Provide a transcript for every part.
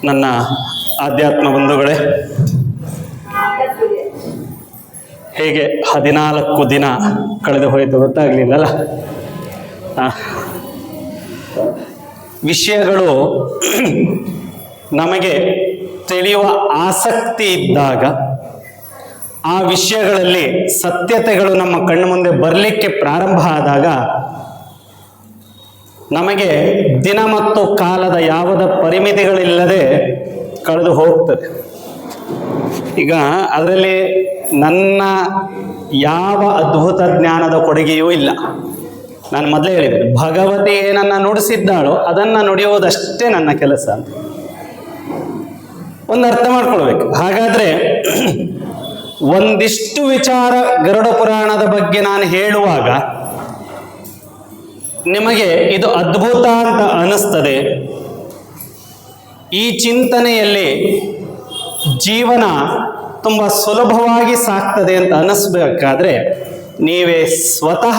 ನನ್ನ ಆಧ್ಯಾತ್ಮ ಬಂಧುಗಳೇ, ಹೇಗೆ 14 ದಿನ ಕಳೆದು ಹೋಯಿತು ಗೊತ್ತಾಗ್ಲಿಲ್ಲಲ್ಲ. ವಿಷಯಗಳು ನಮಗೆ ತಿಳಿಯುವ ಆಸಕ್ತಿ ಇದ್ದಾಗ, ಆ ವಿಷಯಗಳಲ್ಲಿ ಸತ್ಯತೆಗಳು ನಮ್ಮ ಕಣ್ಣು ಮುಂದೆ ಬರಲಿಕ್ಕೆ ಪ್ರಾರಂಭ ಆದಾಗ ನಮಗೆ ದಿನ ಮತ್ತು ಕಾಲದ ಯಾವುದೇ ಪರಿಮಿತಿಗಳಿಲ್ಲದೆ ಕಳೆದು ಹೋಗ್ತದೆ. ಈಗ ಅದರಲ್ಲಿ ನನ್ನ ಯಾವ ಅದ್ಭುತ ಜ್ಞಾನದ ಕೊಡುಗೆಯೂ ಇಲ್ಲ. ನಾನು ಮೊದಲೇ ಹೇಳಿದೆ, ಭಗವತಿ ಏನನ್ನ ನುಡಿಸಿದ್ದಾಳೋ ಅದನ್ನು ನುಡಿಯೋದಷ್ಟೇ ನನ್ನ ಕೆಲಸ ಅಂತ ಒಂದು ಅರ್ಥ ಮಾಡ್ಕೊಳ್ಬೇಕು. ಹಾಗಾದ್ರೆ ಒಂದಿಷ್ಟು ವಿಚಾರ ಗರುಡ ಪುರಾಣದ ಬಗ್ಗೆ ನಾನು ಹೇಳುವಾಗ ನಿಮಗೆ ಇದು ಅದ್ಭುತ ಅಂತ ಅನಿಸ್ತದೆ. ಈ ಚಿಂತನೆಯಲ್ಲಿ ಜೀವನ ತುಂಬ ಸುಲಭವಾಗಿ ಸಾಗ್ತದೆ ಅಂತ ಅನಿಸ್ಬೇಕಾದ್ರೆ ನೀವೇ ಸ್ವತಃ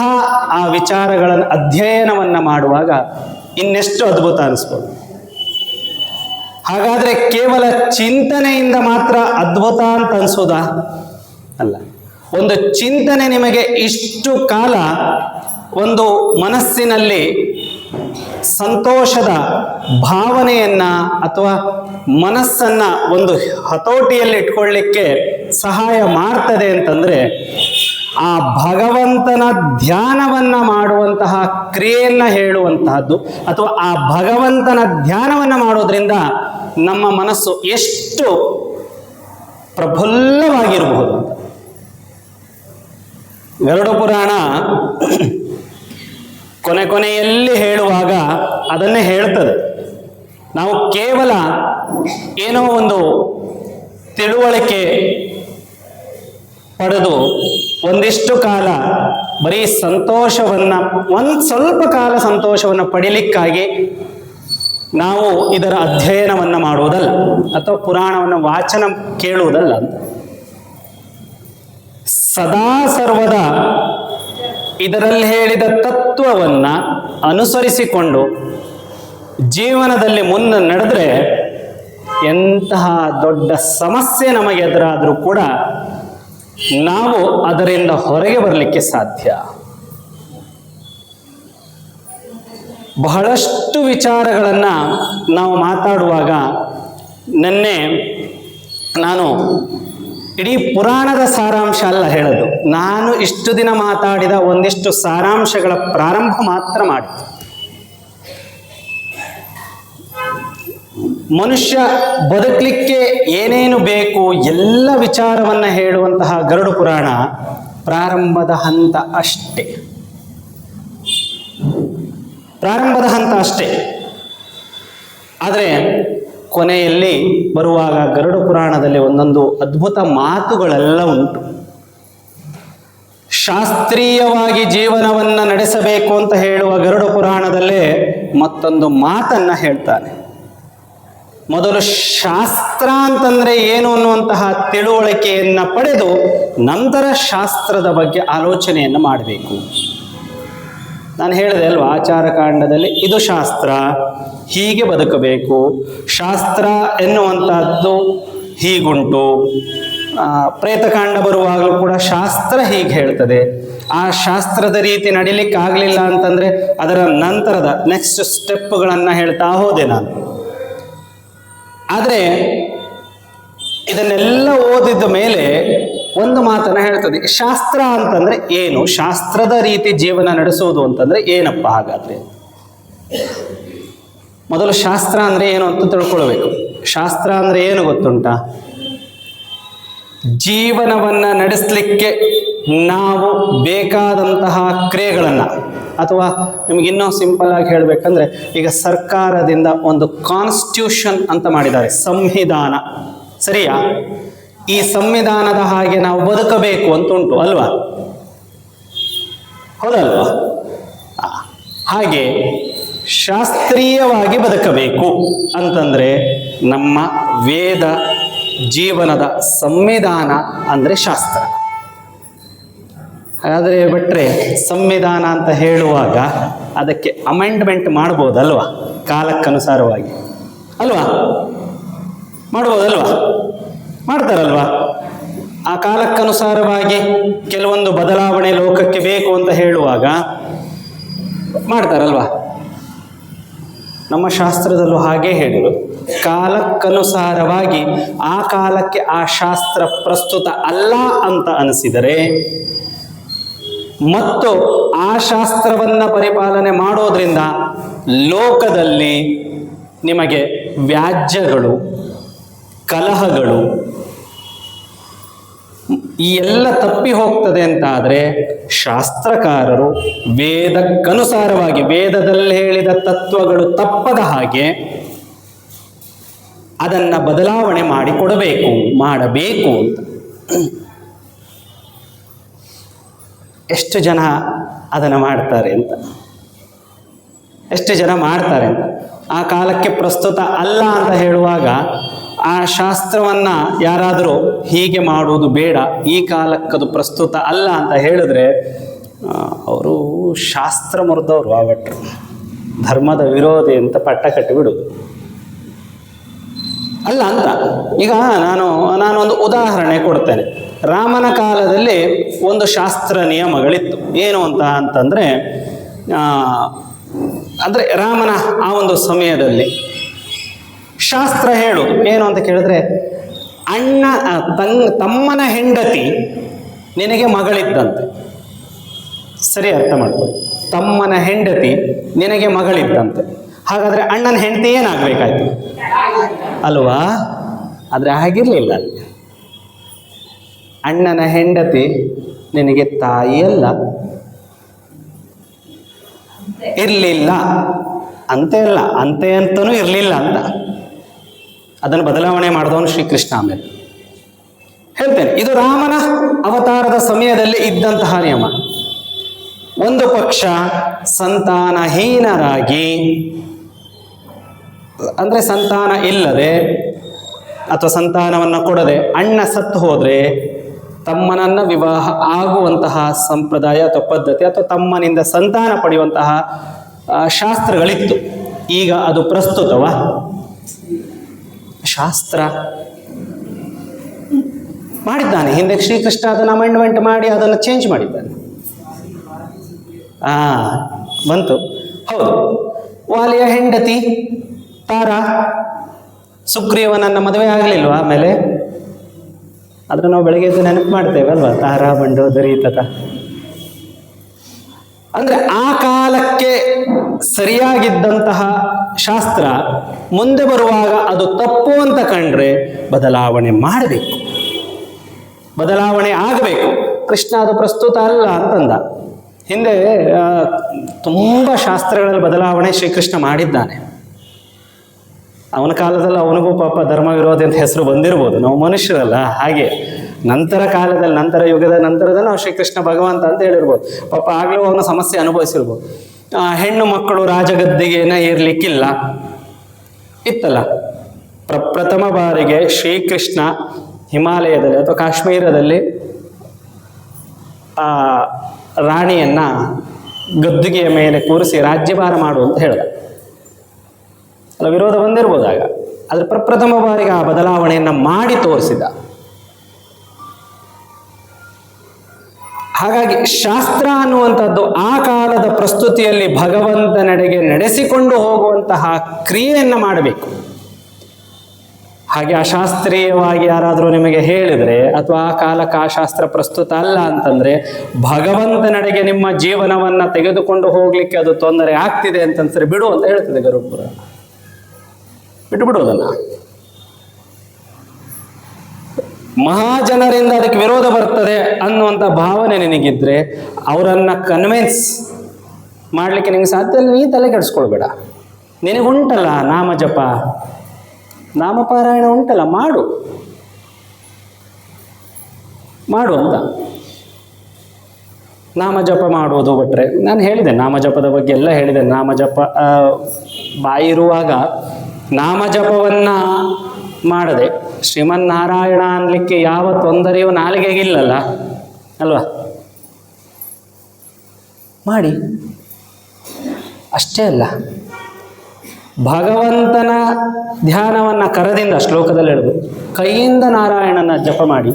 ಆ ವಿಚಾರಗಳನ್ನು ಅಧ್ಯಯನವನ್ನು ಮಾಡುವಾಗ ಇನ್ನೆಷ್ಟು ಅದ್ಭುತ ಅನಿಸ್ಬೋದು. ಹಾಗಾದ್ರೆ ಕೇವಲ ಚಿಂತನೆಯಿಂದ ಮಾತ್ರ ಅದ್ಭುತ ಅಂತ ಅನಿಸೋದಾ? ಅಲ್ಲ. ಒಂದು ಚಿಂತನೆ ನಿಮಗೆ ಇಷ್ಟು ಕಾಲ ಒಂದು ಮನಸ್ಸಿನಲ್ಲಿ ಸಂತೋಷದ ಭಾವನೆಯನ್ನ ಅಥವಾ ಮನಸ್ಸನ್ನ ಒಂದು ಹತೋಟಿಯಲ್ಲಿ ಇಟ್ಕೊಳ್ಳಿಕ್ಕೆ ಸಹಾಯ ಮಾಡ್ತದೆ ಅಂತಂದ್ರೆ, ಆ ಭಗವಂತನ ಧ್ಯಾನವನ್ನ ಮಾಡುವಂತಹ ಕ್ರಿಯೆಯನ್ನ ಹೇಳುವಂತಹದ್ದು ಅಥವಾ ಆ ಭಗವಂತನ ಧ್ಯಾನವನ್ನ ಮಾಡೋದ್ರಿಂದ ನಮ್ಮ ಮನಸ್ಸು ಎಷ್ಟು ಪ್ರಫುಲ್ಲವಾಗಿರಬಹುದು ಅಂತ. ಗರುಡ ಪುರಾಣ ಕೊನೆಯಲ್ಲಿ ಹೇಳುವಾಗ ಅದನ್ನೇ ಹೇಳ್ತದೆ. ನಾವು ಕೇವಲ ಏನೋ ಒಂದು ತಿಳುವಳಿಕೆ ಪಡೆದು ಒಂದಿಷ್ಟು ಕಾಲ ಬರೀ ಸಂತೋಷವನ್ನ, ಸ್ವಲ್ಪ ಕಾಲ ಸಂತೋಷವನ್ನ ಪಡಿಲಿಕ್ಕಾಗಿ ನಾವು ಇದರ ಅಧ್ಯಯನವನ್ನ ಮಾಡುವುದಲ್ಲ ಅಥವಾ ಪುರಾಣವನ್ನು ವಾಚನ ಕೇಳುವುದಲ್ಲ. ಸದಾ ಸರ್ವದ ಇದರಲ್ಲಿ ಹೇಳಿದ ತತ್ವವನ್ನ ಅನುಸರಿಸಿಕೊಂಡು ಜೀವನದಲ್ಲಿ ಮುನ್ನ ನಡೆದ್ರೆ ಎಂತಹ ದೊಡ್ಡ ಸಮಸ್ಯೆ ನಮಗೆ ಎದುರಾದರೂ ಕೂಡ ನಾವು ಅದರಿಂದ ಹೊರಗೆ ಬರಲಿಕ್ಕೆ ಸಾಧ್ಯ. ಬಹಳಷ್ಟು ವಿಚಾರಗಳನ್ನು ನಾವು ಮಾತಾಡುವಾಗ ನಿನ್ನೆ ನಾನು ಇಡೀ ಪುರಾಣದ ಸಾರಾಂಶ ಅಲ್ಲ ಹೇಳೋದು, ನಾನು ಇಷ್ಟು ದಿನ ಮಾತಾಡಿದ ಒಂದಿಷ್ಟು ಸಾರಾಂಶಗಳ ಪ್ರಾರಂಭ ಮಾತ್ರ ಮಾಡಿದ್ದು. ಮನುಷ್ಯ ಬದುಕಲಿಕ್ಕೆ ಏನೇನು ಬೇಕು ಎಲ್ಲ ವಿಚಾರವನ್ನ ಹೇಳುವಂತಹ ಗರುಡ ಪುರಾಣ ಪ್ರಾರಂಭದ ಹಂತ ಅಷ್ಟೇ. ಆದರೆ ಕೊನೆಯಲ್ಲಿ ಬರುವಾಗ ಗರುಡ ಪುರಾಣದಲ್ಲಿ ಒಂದೊಂದು ಅದ್ಭುತ ಮಾತುಗಳೆಲ್ಲ ಉಂಟು. ಶಾಸ್ತ್ರೀಯವಾಗಿ ಜೀವನವನ್ನ ನಡೆಸಬೇಕು ಅಂತ ಹೇಳುವ ಗರುಡ ಪುರಾಣದಲ್ಲೇ ಮತ್ತೊಂದು ಮಾತನ್ನ ಹೇಳ್ತಾನೆ. ಮೊದಲು ಶಾಸ್ತ್ರ ಅಂತಂದ್ರೆ ಏನು ಅನ್ನುವಂತಹ ತಿಳುವಳಿಕೆಯನ್ನ ಪಡೆದು ನಂತರ ಶಾಸ್ತ್ರದ ಬಗ್ಗೆ ಆಲೋಚನೆಯನ್ನು ಮಾಡಬೇಕು. ನಾನು ಹೇಳಿದೆ ಅಲ್ವಾ, ಆಚಾರಕಾಂಡದಲ್ಲಿ ಇದು ಶಾಸ್ತ್ರ, ಹೀಗೆ ಬದುಕಬೇಕು, ಶಾಸ್ತ್ರ ಎನ್ನುವಂತಹದ್ದು ಹೀಗುಂಟು. ಪ್ರೇತಕಾಂಡ ಬರುವಾಗಲೂ ಕೂಡ ಶಾಸ್ತ್ರ ಹೀಗೆ ಹೇಳ್ತದೆ. ಆ ಶಾಸ್ತ್ರದ ರೀತಿ ನಡಿಲಿಕ್ಕೆ ಆಗಲಿಲ್ಲ ಅಂತಂದ್ರೆ ಅದರ ನಂತರದ ನೆಕ್ಸ್ಟ್ ಸ್ಟೆಪ್ಗಳನ್ನು ಹೇಳ್ತಾ ಹೋದೆ ನಾನು. ಆದರೆ ಇದನ್ನೆಲ್ಲ ಓದಿದ ಮೇಲೆ ಒಂದು ಮಾತನ್ನ ಹೇಳ್ತದೆ, ಶಾಸ್ತ್ರ ಅಂತಂದ್ರೆ ಏನು, ಶಾಸ್ತ್ರದ ರೀತಿ ಜೀವನ ನಡೆಸೋದು ಅಂತಂದ್ರೆ ಏನಪ್ಪ? ಹಾಗಾದ್ರೆ ಮೊದಲು ಶಾಸ್ತ್ರ ಅಂದ್ರೆ ಏನು ಅಂತ ತಿಳ್ಕೊಳ್ಬೇಕು. ಶಾಸ್ತ್ರ ಅಂದ್ರೆ ಏನು ಗೊತ್ತುಂಟಾ? ಜೀವನವನ್ನ ನಡೆಸಲಿಕ್ಕೆ ನಾವು ಬೇಕಾದಂತಹ ಕ್ರಿಯೆಗಳನ್ನ, ಅಥವಾ ನಿಮ್ಗೆ ಇನ್ನೂ ಸಿಂಪಲ್ ಆಗಿ ಹೇಳ್ಬೇಕಂದ್ರೆ, ಈಗ ಸರ್ಕಾರದಿಂದ ಒಂದು ಕಾನ್ಸ್ಟಿಟ್ಯೂಷನ್ ಅಂತ ಮಾಡಿದ್ದಾರೆ, ಸಂವಿಧಾನ, ಸರಿಯಾ? ಈ ಸಂವಿಧಾನದ ಹಾಗೆ ನಾವು ಬದುಕಬೇಕು ಅಂತ ಉಂಟು ಅಲ್ವಾ? ಹೌದಲ್ವಾ? ಹಾಗೆ ಶಾಸ್ತ್ರೀಯವಾಗಿ ಬದುಕಬೇಕು ಅಂತಂದ್ರೆ ನಮ್ಮ ವೇದ ಜೀವನದ ಸಂವಿಧಾನ ಅಂದ್ರೆ ಶಾಸ್ತ್ರ. ಹಾಗಾದರೆ ಬಿಟ್ಟರೆ ಸಂವಿಧಾನ ಅಂತ ಹೇಳುವಾಗ ಅದಕ್ಕೆ ಅಮೆಂಡ್ಮೆಂಟ್ ಮಾಡ್ಬೋದಲ್ವಾ, ಕಾಲಕ್ಕನುಸಾರವಾಗಿ ಅಲ್ವಾ? ಮಾಡ್ಬೋದಲ್ವಾ? ಮಾಡ್ತಾರಲ್ವಾ? ಆ ಕಾಲಕ್ಕನುಸಾರವಾಗಿ ಕೆಲವೊಂದು ಬದಲಾವಣೆ ಲೋಕಕ್ಕೆ ಬೇಕು ಅಂತ ಹೇಳುವಾಗ ಮಾಡ್ತಾರಲ್ವಾ? ನಮ್ಮ ಶಾಸ್ತ್ರದಲ್ಲೂ ಹಾಗೆ ಹೇಳಿರೋದು. ಕಾಲಕ್ಕನುಸಾರವಾಗಿ ಆ ಕಾಲಕ್ಕೆ ಆ ಶಾಸ್ತ್ರ ಪ್ರಸ್ತುತ ಅಲ್ಲ ಅಂತ ಅನಿಸಿದರೆ ಮತ್ತು ಆ ಶಾಸ್ತ್ರವನ್ನ ಪರಿಪಾಲನೆ ಮಾಡೋದ್ರಿಂದ ಲೋಕದಲ್ಲಿ ನಿಮಗೆ ವ್ಯಾಜ್ಯಗಳು, ಕಲಹಗಳು ಈ ಎಲ್ಲ ತಪ್ಪಿ ಹೋಗ್ತದೆ ಅಂತಾದರೆ ಶಾಸ್ತ್ರಕಾರರು ವೇದಕ್ಕನುಸಾರವಾಗಿ ವೇದದಲ್ಲಿ ಹೇಳಿದ ತತ್ವಗಳು ತಪ್ಪದ ಹಾಗೆ ಅದನ್ನ ಬದಲಾವಣೆ ಮಾಡಬೇಕು ಅಂತ. ಎಷ್ಟು ಜನ ಅದನ್ನು ಮಾಡ್ತಾರೆ ಅಂತ, ಎಷ್ಟು ಜನ ಮಾಡ್ತಾರೆ ಅಂತ. ಆ ಕಾಲಕ್ಕೆ ಪ್ರಸ್ತುತ ಅಲ್ಲ ಅಂತ ಹೇಳುವಾಗ ಆ ಶಾಸ್ತ್ರವನ್ನ ಯಾರಾದರೂ ಹೀಗೆ ಮಾಡುವುದು ಬೇಡ, ಈ ಕಾಲಕ್ಕದು ಪ್ರಸ್ತುತ ಅಲ್ಲ ಅಂತ ಹೇಳಿದ್ರೆ ಅವರು ಶಾಸ್ತ್ರ ಮುರಿದವರು, ಆವಟ್ರು ಧರ್ಮದ ವಿರೋಧಿ ಅಂತ ಪಟ್ಟ ಕಟ್ಟಿಬಿಡುದು ಅಲ್ಲ ಅಂತ. ಈಗ ನಾನೊಂದು ಉದಾಹರಣೆ ಕೊಡ್ತೇನೆ. ರಾಮನ ಕಾಲದಲ್ಲಿ ಒಂದು ಶಾಸ್ತ್ರ ನಿಯಮಗಳಿತ್ತು. ಏನು ಅಂತಂದ್ರೆ ಅಂದರೆ ರಾಮನ ಆ ಒಂದು ಸಮಯದಲ್ಲಿ ಶಾಸ್ತ್ರ ಹೇಳುವುದು ಏನು ಅಂತ ಕೇಳಿದ್ರೆ, ತಮ್ಮನ ಹೆಂಡತಿ ನಿನಗೆ ಮಗಳಿದ್ದಂತೆ. ಸರಿ ಅರ್ಥ ಮಾಡ್ಕೊಳ್ಳಿ, ತಮ್ಮನ ಹೆಂಡತಿ ನಿನಗೆ ಮಗಳಿದ್ದಂತೆ. ಹಾಗಾದ್ರೆ ಅಣ್ಣನ ಹೆಂಡತಿ ಏನಾಗಬೇಕಾಯ್ತು ಅಲ್ವಾ? ಆದರೆ ಹಾಗಿರ್ಲಿಲ್ಲ. ಅಣ್ಣನ ಹೆಂಡತಿ ನಿನಗೆ ತಾಯಿಯಲ್ಲ, ಇರಲಿಲ್ಲ ಅಂತೆ ಅಲ್ಲ, ಅಂತೆ ಅಂತನೂ ಇರಲಿಲ್ಲ ಅಂತ. ಅದನ್ನು ಬದಲಾವಣೆ ಮಾಡಿದವನು ಶ್ರೀಕೃಷ್ಣ. ಆಮೇಲೆ ಹೇಳ್ತೇನೆ, ಇದು ರಾಮನ ಅವತಾರದ ಸಮಯದಲ್ಲಿ ಇದ್ದಂತಹ ನಿಯಮ. ಒಂದು ಪಕ್ಷ ಸಂತಾನಹೀನರಾಗಿ, ಅಂದ್ರೆ ಸಂತಾನ ಇಲ್ಲದೆ ಅಥವಾ ಸಂತಾನವನ್ನು ಕೊಡದೆ ಅಣ್ಣ ಸತ್ತು ಹೋದ್ರೆ ತಮ್ಮನನ್ನ ವಿವಾಹ ಆಗುವಂತಹ ಸಂಪ್ರದಾಯ ಅಥವಾ ಪದ್ಧತಿ ಅಥವಾ ತಮ್ಮನಿಂದ ಸಂತಾನ ಪಡೆಯುವಂತಹ ಶಾಸ್ತ್ರಗಳಿತ್ತು. ಈಗ ಅದು ಪ್ರಸ್ತುತವಾ? ಶಾಸ್ತ್ರ ಮಾಡಿದ್ದಾನೆ ಹಿಂದೆ ಶ್ರೀಕೃಷ್ಣ, ಅದನ್ನು ಅಮೆಂಡ್ಮೆಂಟ್ ಮಾಡಿ ಅದನ್ನು ಚೇಂಜ್ ಮಾಡಿದ್ದಾನೆ. ಬಂತು. ಹೌದು, ವಾಲಿಯ ಹೆಂಡತಿ ತಾರಾ ಸುಗ್ರೀವನನ್ನ ಮದುವೆ ಆಗಲಿಲ್ವಾ? ಆಮೇಲೆ ಆದ್ರೆ ನಾವು ಬೆಳಗ್ಗೆ ಎದ್ದು ನೆನಪು ಮಾಡ್ತೇವೆ ಅಲ್ವಾ, ತಾರಾ ಮಂಡೋದರಿ ತತ. ಅಂದ್ರೆ ಆ ಕಾಲಕ್ಕೆ ಸರಿಯಾಗಿದ್ದಂತಹ ಶಾಸ್ತ್ರ ಮುಂದೆ ಬರುವಾಗ ಅದು ತಪ್ಪು ಅಂತ ಕಂಡ್ರೆ ಬದಲಾವಣೆ ಮಾಡಬೇಕು, ಬದಲಾವಣೆ ಆಗಬೇಕು. ಕೃಷ್ಣ ಅದು ಪ್ರಸ್ತುತ ಅಲ್ಲ ಅಂತಂದ. ಹಿಂದೆ ತುಂಬ ಶಾಸ್ತ್ರಗಳಲ್ಲಿ ಬದಲಾವಣೆ ಶ್ರೀಕೃಷ್ಣ ಮಾಡಿದ್ದಾನೆ. ಅವನ ಕಾಲದಲ್ಲಿ ಅವನಿಗೂ ಪಾಪ ಧರ್ಮ ವಿರೋಧಿ ಅಂತ ಹೆಸರು ಬಂದಿರ್ಬೋದು, ನಾವು ಮನುಷ್ಯರಲ್ಲ. ಹಾಗೆ ನಂತರ ಕಾಲದಲ್ಲಿ, ನಂತರ ಯುಗದ ನಂತರದಲ್ಲಿ ನಾವು ಶ್ರೀಕೃಷ್ಣ ಭಗವಂತ ಅಂತ ಹೇಳಿರ್ಬೋದು. ಪಾಪ ಆಗಲೂ ಅವನ ಸಮಸ್ಯೆ ಅನುಭವಿಸಿರ್ಬೋದು. ಹೆಣ್ಣು ಮಕ್ಕಳು ರಾಜಗದ್ದಿಗೆನ ಇರ್ಲಿಕ್ಕಿಲ್ಲ ಇತ್ತಲ್ಲ. ಪ್ರಥಮ ಬಾರಿಗೆ ಶ್ರೀಕೃಷ್ಣ ಹಿಮಾಲಯದಲ್ಲಿ ಅಥವಾ ಕಾಶ್ಮೀರದಲ್ಲಿ ರಾಣಿಯನ್ನ ಗದ್ದುಗೆಯ ಮೇಲೆ ಕೂರಿಸಿ ರಾಜ್ಯಭಾರ ಮಾಡು ಅಂತ ಹೇಳಿದ. ಅಲ್ಲ, ವಿರೋಧ ಬಂದಿರ್ಬೋದಾಗ, ಆದರೆ ಪ್ರಥಮ ಬಾರಿಗೆ ಆ ಬದಲಾವಣೆಯನ್ನು ಮಾಡಿ ತೋರಿಸಿದ. ಹಾಗಾಗಿ ಶಾಸ್ತ್ರ ಅನ್ನುವಂಥದ್ದು ಆ ಕಾಲದ ಪ್ರಸ್ತುತಿಯಲ್ಲಿ ಭಗವಂತನೆಡೆಗೆ ನಡೆಸಿಕೊಂಡು ಹೋಗುವಂತಹ ಕ್ರಿಯೆಯನ್ನು ಮಾಡಬೇಕು. ಹಾಗೆ ಅಶಾಸ್ತ್ರೀಯವಾಗಿ ಯಾರಾದರೂ ನಿಮಗೆ ಹೇಳಿದರೆ ಅಥವಾ ಆ ಕಾಲಕ್ಕೆ ಆ ಶಾಸ್ತ್ರ ಪ್ರಸ್ತುತ ಅಲ್ಲ ಅಂತಂದ್ರೆ ಭಗವಂತನೆಡೆಗೆ ನಿಮ್ಮ ಜೀವನವನ್ನ ತೆಗೆದುಕೊಂಡು ಹೋಗ್ಲಿಕ್ಕೆ ಅದು ತೊಂದರೆ ಆಗ್ತಿದೆ ಅಂತಂದ್ರೆ ಬಿಡು ಅಂತ ಹೇಳ್ತದೆ ಗರುಪುರ. ಬಿಟ್ಟುಬಿಡೋದನ್ನ. ಮಹಾಜನರಿಂದ ಅದಕ್ಕೆ ವಿರೋಧ ಬರ್ತದೆ ಅನ್ನುವಂಥ ಭಾವನೆ ನಿನಗಿದ್ರೆ ಅವರನ್ನ ಕನ್ವಿನ್ಸ್ ಮಾಡಲಿಕ್ಕೆ ನಿನಗೆ ಸಾಧ್ಯ ಇಲ್ಲ. ನೀ ತಲೆ ಕೆಡಿಸ್ಕೊಳ್ಬೇಡ. ನಿನಗುಂಟಲ್ಲ ನಾಮ ಜಪ, ನಾಮಪಾರಾಯಣ ಉಂಟಲ್ಲ, ಮಾಡು ಅಂತ. ನಾಮಜಪ ಮಾಡುವುದು ಬಿಟ್ರೆ, ನಾನು ಹೇಳಿದೆ ನಾಮಜಪದ ಬಗ್ಗೆ ಎಲ್ಲ ಹೇಳಿದೆ. ನಾಮಜಪ ಬಾಯಿರುವಾಗ ನಾಮಜಪವನ್ನ ಮಾಡದೆ ಶ್ರೀಮನ್ನಾರಾಯಣ ಅನ್ಲಿಕ್ಕೆ ಯಾವ ತೊಂದರೆಯೂ ನಾಲಿಗೆಗಿಲ್ಲಲ್ಲ ಅಲ್ವಾ? ಮಾಡಿ. ಅಷ್ಟೇ ಅಲ್ಲ, ಭಗವಂತನ ಧ್ಯಾನವನ್ನು ಕರದಿಂದ ಶ್ಲೋಕದಲ್ಲಿ ಹೇಳುದು, ಕೈಯಿಂದ ನಾರಾಯಣನ ಜಪ ಮಾಡಿ,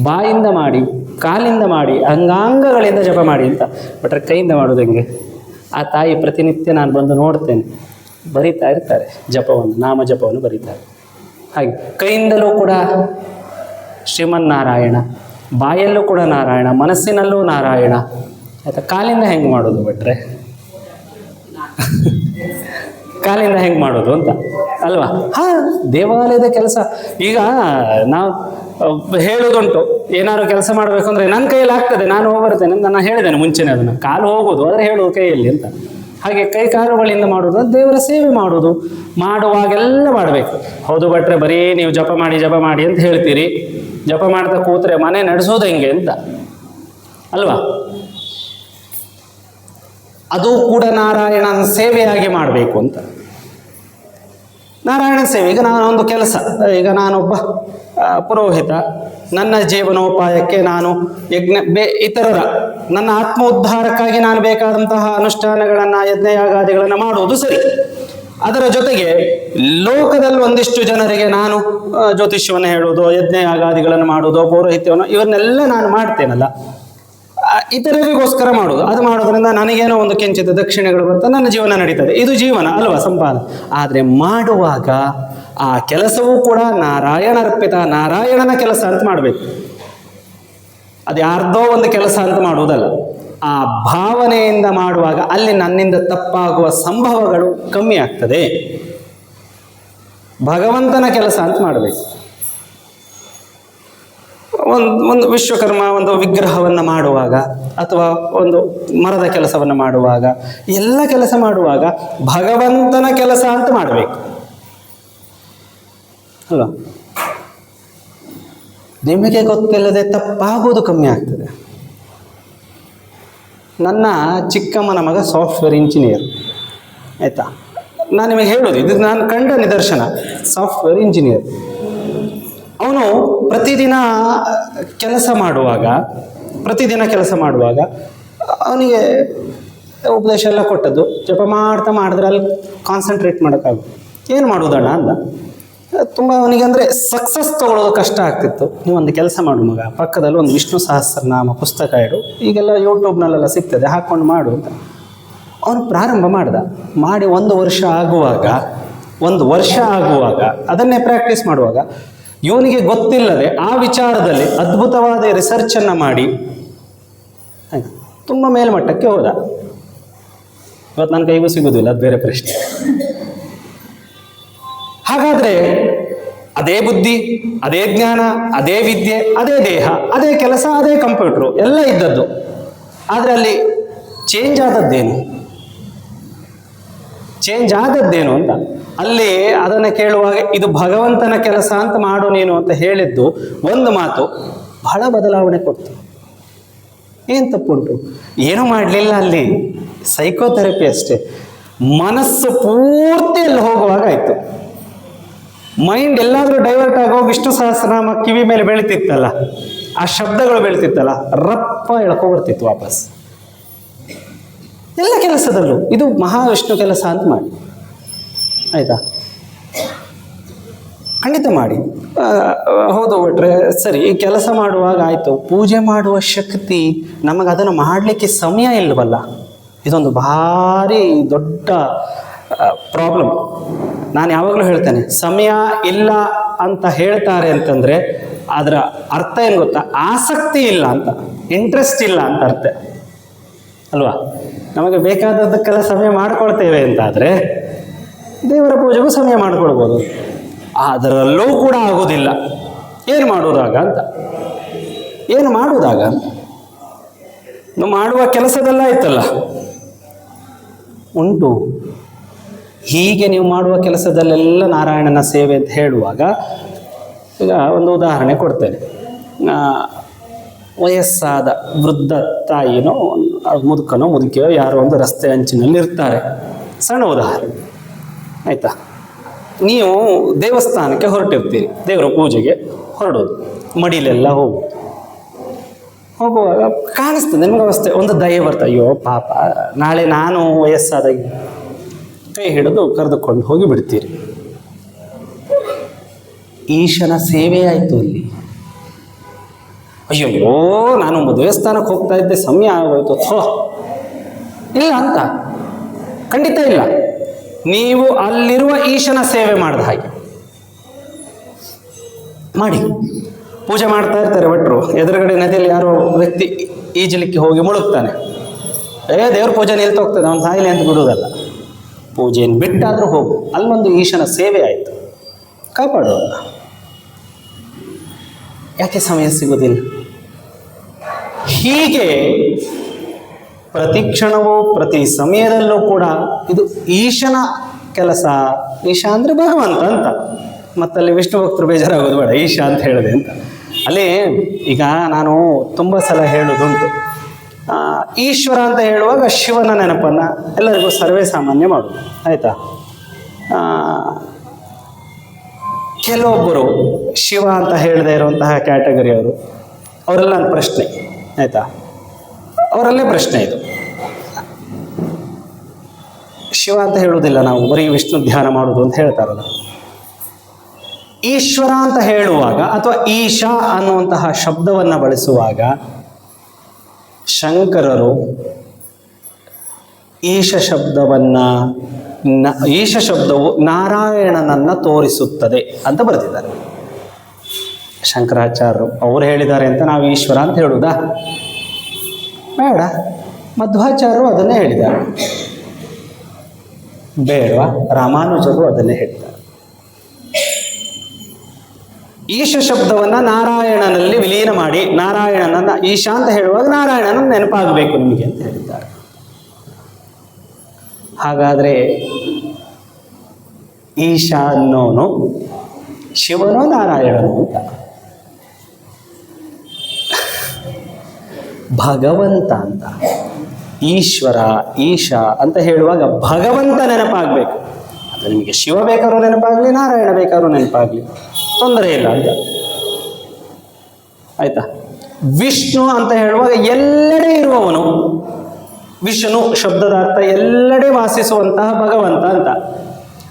ಬಾಯಿಂದ ಮಾಡಿ, ಕಾಲಿಂದ ಮಾಡಿ, ಅಂಗಾಂಗಗಳಿಂದ ಜಪ ಮಾಡಿ ಅಂತ. ಬಟ್ರೆ ಕೈಯಿಂದ ಮಾಡೋದು ಹೆಂಗೆ? ಆ ತಾಯಿ ಪ್ರತಿನಿತ್ಯ ನಾನು ಬಂದು ನೋಡ್ತೇನೆ, ಬರೀತಾ ಇರ್ತಾರೆ ಜಪವನ್ನು, ನಾಮ ಜಪವನ್ನು ಬರೀತಾರೆ. ಹಾಗೆ ಕೈಯಿಂದಲೂ ಕೂಡ ಶ್ರೀಮನ್ನಾರಾಯಣ, ಬಾಯಲ್ಲೂ ಕೂಡ ನಾರಾಯಣ, ಮನಸ್ಸಿನಲ್ಲೂ ನಾರಾಯಣ. ಆಯ್ತಾ? ಕಾಲಿಂದ ಹೆಂಗೆ ಮಾಡೋದು ಭಟ್ರೆ? ಕಾಲಿಂದ ಹೆಂಗೆ ಮಾಡೋದು ಅಂತ ಅಲ್ವಾ? ದೇವಾಲಯದ ಕೆಲಸ. ಈಗ ನಾವು ಹೇಳೋದುಂಟು, ಏನಾದ್ರು ಕೆಲಸ ಮಾಡಬೇಕು ಅಂದರೆ ನನ್ನ ಕೈಯಲ್ಲಿ ಆಗ್ತದೆ, ನಾನು ಹೋಗ್ಬರ್ತೇನೆ, ನಾನು ಹೇಳಿದ್ದೇನೆ ಮುಂಚೆನೇ ಅದನ್ನು. ಕಾಲು ಹೋಗೋದು ಆದರೆ ಹೇಳೋದು ಕೈಯಲ್ಲಿ ಅಂತ. ಹಾಗೆ ಕೈ ಕಾಲುಗಳಿಂದ ಮಾಡೋದು, ದೇವರ ಸೇವೆ ಮಾಡೋದು, ಮಾಡುವಾಗೆಲ್ಲ ಮಾಡಬೇಕು. ಹೌದು ಭಟ್ರೆ, ಬರೀ ನೀವು ಜಪ ಮಾಡಿ ಅಂತ ಹೇಳ್ತೀರಿ, ಜಪ ಮಾಡ್ತಾ ಕೂತ್ರೆ ಮನೆ ನಡೆಸೋದು ಹೆಂಗೆ ಅಂತ ಅಲ್ವಾ? ಅದು ಕೂಡ ನಾರಾಯಣನ ಸೇವೆಯಾಗಿ ಮಾಡಬೇಕು ಅಂತ. ನಾರಾಯಣನ ಸೇವೆ. ಈಗ ನಾನೊಂದು ಕೆಲಸ, ಈಗ ನಾನೊಬ್ಬ ಪುರೋಹಿತ, ನನ್ನ ಜೀವನೋಪಾಯಕ್ಕೆ ನಾನು ಇತರರ ನನ್ನ ಆತ್ಮ ಉದ್ಧಾರಕ್ಕಾಗಿ ನಾನು ಬೇಕಾದಂತಹ ಅನುಷ್ಠಾನಗಳನ್ನು, ಯಜ್ಞಯಾಗಾದಿಗಳನ್ನು ಮಾಡುವುದು ಸರಿ. ಅದರ ಜೊತೆಗೆ ಲೋಕದಲ್ಲಿ ಒಂದಿಷ್ಟು ಜನರಿಗೆ ನಾನು ಜ್ಯೋತಿಷ್ಯವನ್ನು ಹೇಳುವುದು, ಯಜ್ಞಯಾಗಾದಿಗಳನ್ನು ಮಾಡುವುದು, ಪೌರೋಹಿತ್ಯವನ್ನು ಇವನ್ನೆಲ್ಲ ನಾನು ಮಾಡ್ತೇನಲ್ಲ, ಇತರರಿಗೋಸ್ಕರ ಮಾಡೋದು. ಅದು ಮಾಡೋದ್ರಿಂದ ನನಗೇನೋ ಒಂದು ಕಿಂಚಿತ ದಕ್ಷಿಣೆಗಳು ಬರ್ತದೆ, ನನ್ನ ಜೀವನ ನಡೀತದೆ. ಇದು ಜೀವನ ಅಲ್ವಾ, ಸಂಪಾದನೆ. ಆದರೆ ಮಾಡುವಾಗ ಆ ಕೆಲಸವೂ ಕೂಡ ನಾರಾಯಣಾರ್ಪಿತ, ನಾರಾಯಣನ ಕೆಲಸ ಅಂತ ಮಾಡಬೇಕು. ಅದು ಯಾರ್ದೋ ಒಂದು ಕೆಲಸ ಅಂತ ಮಾಡುವುದಲ್ಲ. ಆ ಭಾವನೆಯಿಂದ ಮಾಡುವಾಗ ಅಲ್ಲಿ ನನ್ನಿಂದ ತಪ್ಪಾಗುವ ಸಂಭವಗಳು ಕಮ್ಮಿ ಆಗ್ತದೆ. ಭಗವಂತನ ಕೆಲಸ ಅಂತ ಮಾಡಬೇಕು. ಒಂದು ವಿಶ್ವಕರ್ಮ ಒಂದು ವಿಗ್ರಹವನ್ನು ಮಾಡುವಾಗ, ಅಥವಾ ಒಂದು ಮರದ ಕೆಲಸವನ್ನು ಮಾಡುವಾಗ, ಎಲ್ಲ ಕೆಲಸ ಮಾಡುವಾಗ ಭಗವಂತನ ಕೆಲಸ ಅಂತ ಮಾಡಬೇಕು ಅಲ್ವಾ? ನಿಮಗೆ ಗೊತ್ತಿಲ್ಲದೆ ತಪ್ಪಾಗುವುದು ಕಮ್ಮಿ ಆಗ್ತದೆ. ನನ್ನ ಚಿಕ್ಕಮ್ಮನ ಮಗ ಸಾಫ್ಟ್ವೇರ್ ಇಂಜಿನಿಯರ್, ಆಯಿತಾ? ನಾನು ನಿಮಗೆ ಹೇಳೋದು, ಇದು ನಾನು ಕಂಡ ನಿದರ್ಶನ. ಸಾಫ್ಟ್ವೇರ್ ಇಂಜಿನಿಯರ್ ಅವನು ಪ್ರತಿದಿನ ಕೆಲಸ ಮಾಡುವಾಗ ಅವನಿಗೆ ಉಪದೇಶ ಎಲ್ಲ ಕೊಟ್ಟದ್ದು, ಜಪ ಮಾಡಿದ್ರೆ ಅಲ್ಲಿ ಕಾನ್ಸಂಟ್ರೇಟ್ ಮಾಡೋಕ್ಕಾಗುತ್ತೆ. ಏನು ಮಾಡುವುದಣ್ಣ ಅಂದ. ತುಂಬ ಅವನಿಗೆ ಅಂದರೆ ಸಕ್ಸಸ್ ತಗೊಳ್ಳೋದು ಕಷ್ಟ ಆಗ್ತಿತ್ತು. ನೀವೊಂದು ಕೆಲಸ ಮಾಡು ಮಗ, ಪಕ್ಕದಲ್ಲಿ ಒಂದು ವಿಷ್ಣು ಸಹಸ್ರನಾಮ ಪುಸ್ತಕ ಇಡು, ಈಗೆಲ್ಲ ಯೂಟ್ಯೂಬ್ನಲ್ಲೆಲ್ಲ ಸಿಗ್ತದೆ, ಹಾಕ್ಕೊಂಡು ಮಾಡು ಅಂತ. ಅವನು ಪ್ರಾರಂಭ ಮಾಡಿ ಒಂದು ವರ್ಷ ಆಗುವಾಗ ಅದನ್ನೇ ಪ್ರಾಕ್ಟೀಸ್ ಮಾಡುವಾಗ ಇವನಿಗೆ ಗೊತ್ತಿಲ್ಲದೆ ಆ ವಿಚಾರದಲ್ಲಿ ಅದ್ಭುತವಾದ ರಿಸರ್ಚನ್ನು ಮಾಡಿ ತುಂಬ ಮೇಲ್ಮಟ್ಟಕ್ಕೆ ಹೋದ. ಇವತ್ತು ನನ್ನ ಕೈಗೂ ಸಿಗೋದಿಲ್ಲ, ಅದು ಬೇರೆ ಪ್ರಶ್ನೆ. ಹಾಗಾದರೆ ಅದೇ ಬುದ್ಧಿ, ಅದೇ ಜ್ಞಾನ, ಅದೇ ವಿದ್ಯೆ, ಅದೇ ದೇಹ, ಅದೇ ಕೆಲಸ, ಅದೇ ಕಂಪ್ಯೂಟ್ರು ಎಲ್ಲ ಇದ್ದದ್ದು. ಆದರೆ ಅಲ್ಲಿ ಚೇಂಜ್ ಆದದ್ದೇನು ಅಂತ ಅಲ್ಲಿ ಅದನ್ನು ಕೇಳುವಾಗ ಇದು ಭಗವಂತನ ಕೆಲಸ ಅಂತ ಮಾಡು ನೀನು ಅಂತ ಹೇಳಿದ್ದು ಒಂದು ಮಾತು ಬಹಳ ಬದಲಾವಣೆ ಕೊಡ್ತು. ಏನು ತಪ್ಪುಂಟು? ಏನೂ ಮಾಡಲಿಲ್ಲ, ಅಲ್ಲಿ ಸೈಕೋಥೆರಪಿ ಅಷ್ಟೇ. ಮನಸ್ಸು ಪೂರ್ತಿ ಅಲ್ಲಿ ಹೋಗುವಾಗ ಆಯಿತು. ಮೈಂಡ್ ಎಲ್ಲಾದರೂ ಡೈವರ್ಟ್ ಆಗೋ ವಿಷ್ಣು ಸಹಸ್ರನಾಮ ಕಿವಿ ಮೇಲೆ ಬೆಳೀತಿತ್ತಲ್ಲ, ಆ ಶಬ್ದಗಳು ಬೆಳೀತಿತ್ತಲ್ಲ, ರಪ್ಪ ಎಳ್ಕೊಬರ್ತಿತ್ತು ವಾಪಸ್. ಎಲ್ಲ ಕೆಲಸದಲ್ಲೂ ಇದು ಮಹಾವಿಷ್ಣು ಕೆಲಸ ಅಂತ ಮಾಡಿ, ಆಯಿತಾ? ಖಂಡಿತ ಮಾಡಿ. ಹೌದು ಭಟ್ರೆ, ಸರಿ, ಈ ಕೆಲಸ ಮಾಡುವಾಗ ಆಯಿತು, ಪೂಜೆ ಮಾಡುವ ಶಕ್ತಿ ನಮಗೆ ಅದನ್ನು ಮಾಡಲಿಕ್ಕೆ ಸಮಯ ಇಲ್ಲವಲ್ಲ. ಇದೊಂದು ಭಾರಿ ದೊಡ್ಡ ಪ್ರಾಬ್ಲಮ್. ನಾನು ಯಾವಾಗಲೂ ಹೇಳ್ತೇನೆ, ಸಮಯ ಇಲ್ಲ ಅಂತ ಹೇಳ್ತಾರೆ ಅಂತಂದರೆ ಅದರ ಅರ್ಥ ಏನು ಗೊತ್ತಾ? ಆಸಕ್ತಿ ಇಲ್ಲ ಅಂತ, ಇಂಟ್ರೆಸ್ಟ್ ಇಲ್ಲ ಅಂತ ಅರ್ಥ ಅಲ್ವಾ? ನಮಗೆ ಬೇಕಾದದ್ದಕ್ಕೆಲ್ಲ ಸಮಯ ಮಾಡ್ಕೊಳ್ತೇವೆ ಅಂತಾದರೆ ದೇವರ ಪೂಜೆಗೂ ಸಮಯ ಮಾಡಿಕೊಡ್ಬೋದು. ಅದರಲ್ಲೂ ಕೂಡ ಆಗೋದಿಲ್ಲ. ಏನು ಮಾಡುವುದಾಗ ನಾವು ಮಾಡುವ ಕೆಲಸದೆಲ್ಲ ಆಯ್ತಲ್ಲ ಉಂಟು. ಹೀಗೆ ನೀವು ಮಾಡುವ ಕೆಲಸದಲ್ಲೆಲ್ಲ ನಾರಾಯಣನ ಸೇವೆ ಅಂತ ಹೇಳುವಾಗ ಈಗ ಒಂದು ಉದಾಹರಣೆ ಕೊಡ್ತೇನೆ. ವಯಸ್ಸಾದ ವೃದ್ಧ ತಾಯಿನೋ ಮುದುಕನೋ ಮುದುಕಿಯೋ ಯಾರೋ ಒಂದು ರಸ್ತೆ ಅಂಚಿನಲ್ಲಿ ಇರ್ತಾರೆ. ಸಣ್ಣ ಉದಾಹರಣೆ, ಆಯಿತಾ? ನೀವು ದೇವಸ್ಥಾನಕ್ಕೆ ಹೊರಟಿರ್ತೀರಿ, ದೇವರ ಪೂಜೆಗೆ ಹೊರಡೋದು, ಮಡಿಲೆಲ್ಲ ಹೋಗುವಾಗ ಕಾಣಿಸ್ತದೆ ನಿಮ್ಗೆ ಅವಸ್ಥೆ, ಒಂದು ದಯ ಬರ್ತದೆ, ಅಯ್ಯೋ ಪಾಪ ನಾಳೆ ನಾನು ವಯಸ್ಸಾದಾಗ ಕೈ ಹಿಡಿದು ಕರೆದುಕೊಂಡು ಹೋಗಿ ಬಿಡ್ತೀರಿ. ಈಶನ ಸೇವೆ ಆಯಿತು ಅಲ್ಲಿ. ಅಯ್ಯಯ್ಯೋ, ನಾನು ದೇವಸ್ಥಾನಕ್ಕೆ ಹೋಗ್ತಾ ಇದ್ದೆ, ಸಮಯ ಆಗೋಯ್ತು, ಇಲ್ಲ ಅಂತ ಖಂಡಿತ ಇಲ್ಲ. ನೀವು ಅಲ್ಲಿರುವ ಈಶನ ಸೇವೆ ಮಾಡಿದ ಹಾಗೆ ಮಾಡಿ. ಪೂಜೆ ಮಾಡ್ತಾ ಇರ್ತಾರೆ ಭಟ್ರು, ಎದುರುಗಡೆ ನದಿಯಲ್ಲಿ ಯಾರೋ ವ್ಯಕ್ತಿ ಈಜಲಿಕ್ಕೆ ಹೋಗಿ ಮುಳುಗ್ತಾನೆ. ದೇವ್ರ ಪೂಜೆ ನಿಲ್ತು ಹೋಗ್ತದೆ, ಅವ್ನು ಸಾಯಿಲೆ ಅಂತ ಬಿಡುವುದಲ್ಲ. ಪೂಜೆಯನ್ನು ಬಿಟ್ಟಾದರೂ ಹೋಗು, ಅಲ್ಲೊಂದು ಈಶನ ಸೇವೆ ಆಯಿತು, ಕಾಪಾಡುವಲ್ಲ. ಯಾಕೆ ಸಮಯ ಸಿಗೋದಿಲ್ಲ? ಹೀಗೆ ಪ್ರತಿ ಕ್ಷಣವೂ ಪ್ರತಿ ಸಮಯದಲ್ಲೂ ಕೂಡ ಇದು ಈಶನ ಕೆಲಸ. ಈಶ ಅಂದರೆ ಭಗವಂತ ಅಂತ. ಮತ್ತಲ್ಲಿ ವಿಷ್ಣು ಭಕ್ತರು ಬೇಜಾರಾಗೋದು ಬೇಡ, ಈಶ ಅಂತ ಹೇಳಿದೆ ಅಂತ. ಅಲ್ಲಿ ಈಗ ನಾನು ತುಂಬ ಸಲ ಹೇಳೋದುಂಟು, ಈಶ್ವರ ಅಂತ ಹೇಳುವಾಗ ಶಿವನ ನೆನಪನ್ನು ಎಲ್ಲರಿಗೂ ಸರ್ವೇ ಸಾಮಾನ್ಯ ಮಾಡೋದು, ಆಯಿತಾ. ಕೆಲವೊಬ್ಬರು ಶಿವ ಅಂತ ಹೇಳದೇ ಇರುವಂತಹ ಕ್ಯಾಟಗರಿಯವರು, ಅವರೆಲ್ಲ ನನ್ನ ಪ್ರಶ್ನೆ, ಆಯಿತಾ, ಅವರಲ್ಲೇ ಪ್ರಶ್ನೆ ಇದು. ಶಿವ ಅಂತ ಹೇಳುವುದಿಲ್ಲ ನಾವು, ಬರೀ ವಿಷ್ಣು ಧ್ಯಾನ ಮಾಡೋದು ಅಂತ ಹೇಳ್ತಾರಲ್ಲ. ಈಶ್ವರ ಅಂತ ಹೇಳುವಾಗ ಅಥವಾ ಈಶಾ ಅನ್ನುವಂತಹ ಶಬ್ದವನ್ನು ಬಳಸುವಾಗ ಶಂಕರರು ಈಶ ಶಬ್ದವು ನಾರಾಯಣನನ್ನು ತೋರಿಸುತ್ತದೆ ಅಂತ ಬರೆದಿದ್ದಾರೆ ಶಂಕರಾಚಾರ್ಯರು. ಅವರು ಹೇಳಿದ್ದಾರೆ ಅಂತ ನಾವು ಈಶ್ವರ ಅಂತ ಹೇಳುವುದಾ? ಬೇಡ. ಮಧ್ವಾಚಾರ್ಯರು ಅದನ್ನೇ ಹೇಳಿದ್ದಾರೆ, ಬೇಡವಾ? ರಾಮಾನುಜರು ಅದನ್ನೇ ಹೇಳ್ತಾರೆ. ಈಶ ಶಬ್ದವನ್ನು ನಾರಾಯಣನಲ್ಲಿ ವಿಲೀನ ಮಾಡಿ ನಾರಾಯಣನನ್ನ ಈಶಾ ಅಂತ ಹೇಳುವಾಗ ನಾರಾಯಣನ ನೆನಪಾಗಬೇಕು ನಿಮಗೆ ಅಂತ ಹೇಳಿದ್ದಾರೆ. ಹಾಗಾದರೆ ಈಶಾ ಅನ್ನೋನು ಶಿವನೋ ನಾರಾಯಣನೋ ಅಂತ? ಭಗವಂತ ಅಂತ. ಈಶ್ವರ ಈಶಾ ಅಂತ ಹೇಳುವಾಗ ಭಗವಂತ ನೆನಪಾಗಬೇಕು. ಅದು ನಿಮಗೆ ಶಿವ ಬೇಕಾದ್ರೂ ನೆನಪಾಗಲಿ, ನಾರಾಯಣ ಬೇಕಾದ್ರೂ ನೆನಪಾಗಲಿ, ತೊಂದರೆ ಇಲ್ಲ ಅಂತ, ಆಯ್ತಾ. ವಿಷ್ಣು ಅಂತ ಹೇಳುವಾಗ ಎಲ್ಲೆಡೆ ಇರುವವನು, ವಿಷ್ಣು ಶಬ್ದದ ಅರ್ಥ ಎಲ್ಲೆಡೆ ವಾಸಿಸುವಂತಹ ಭಗವಂತ ಅಂತ.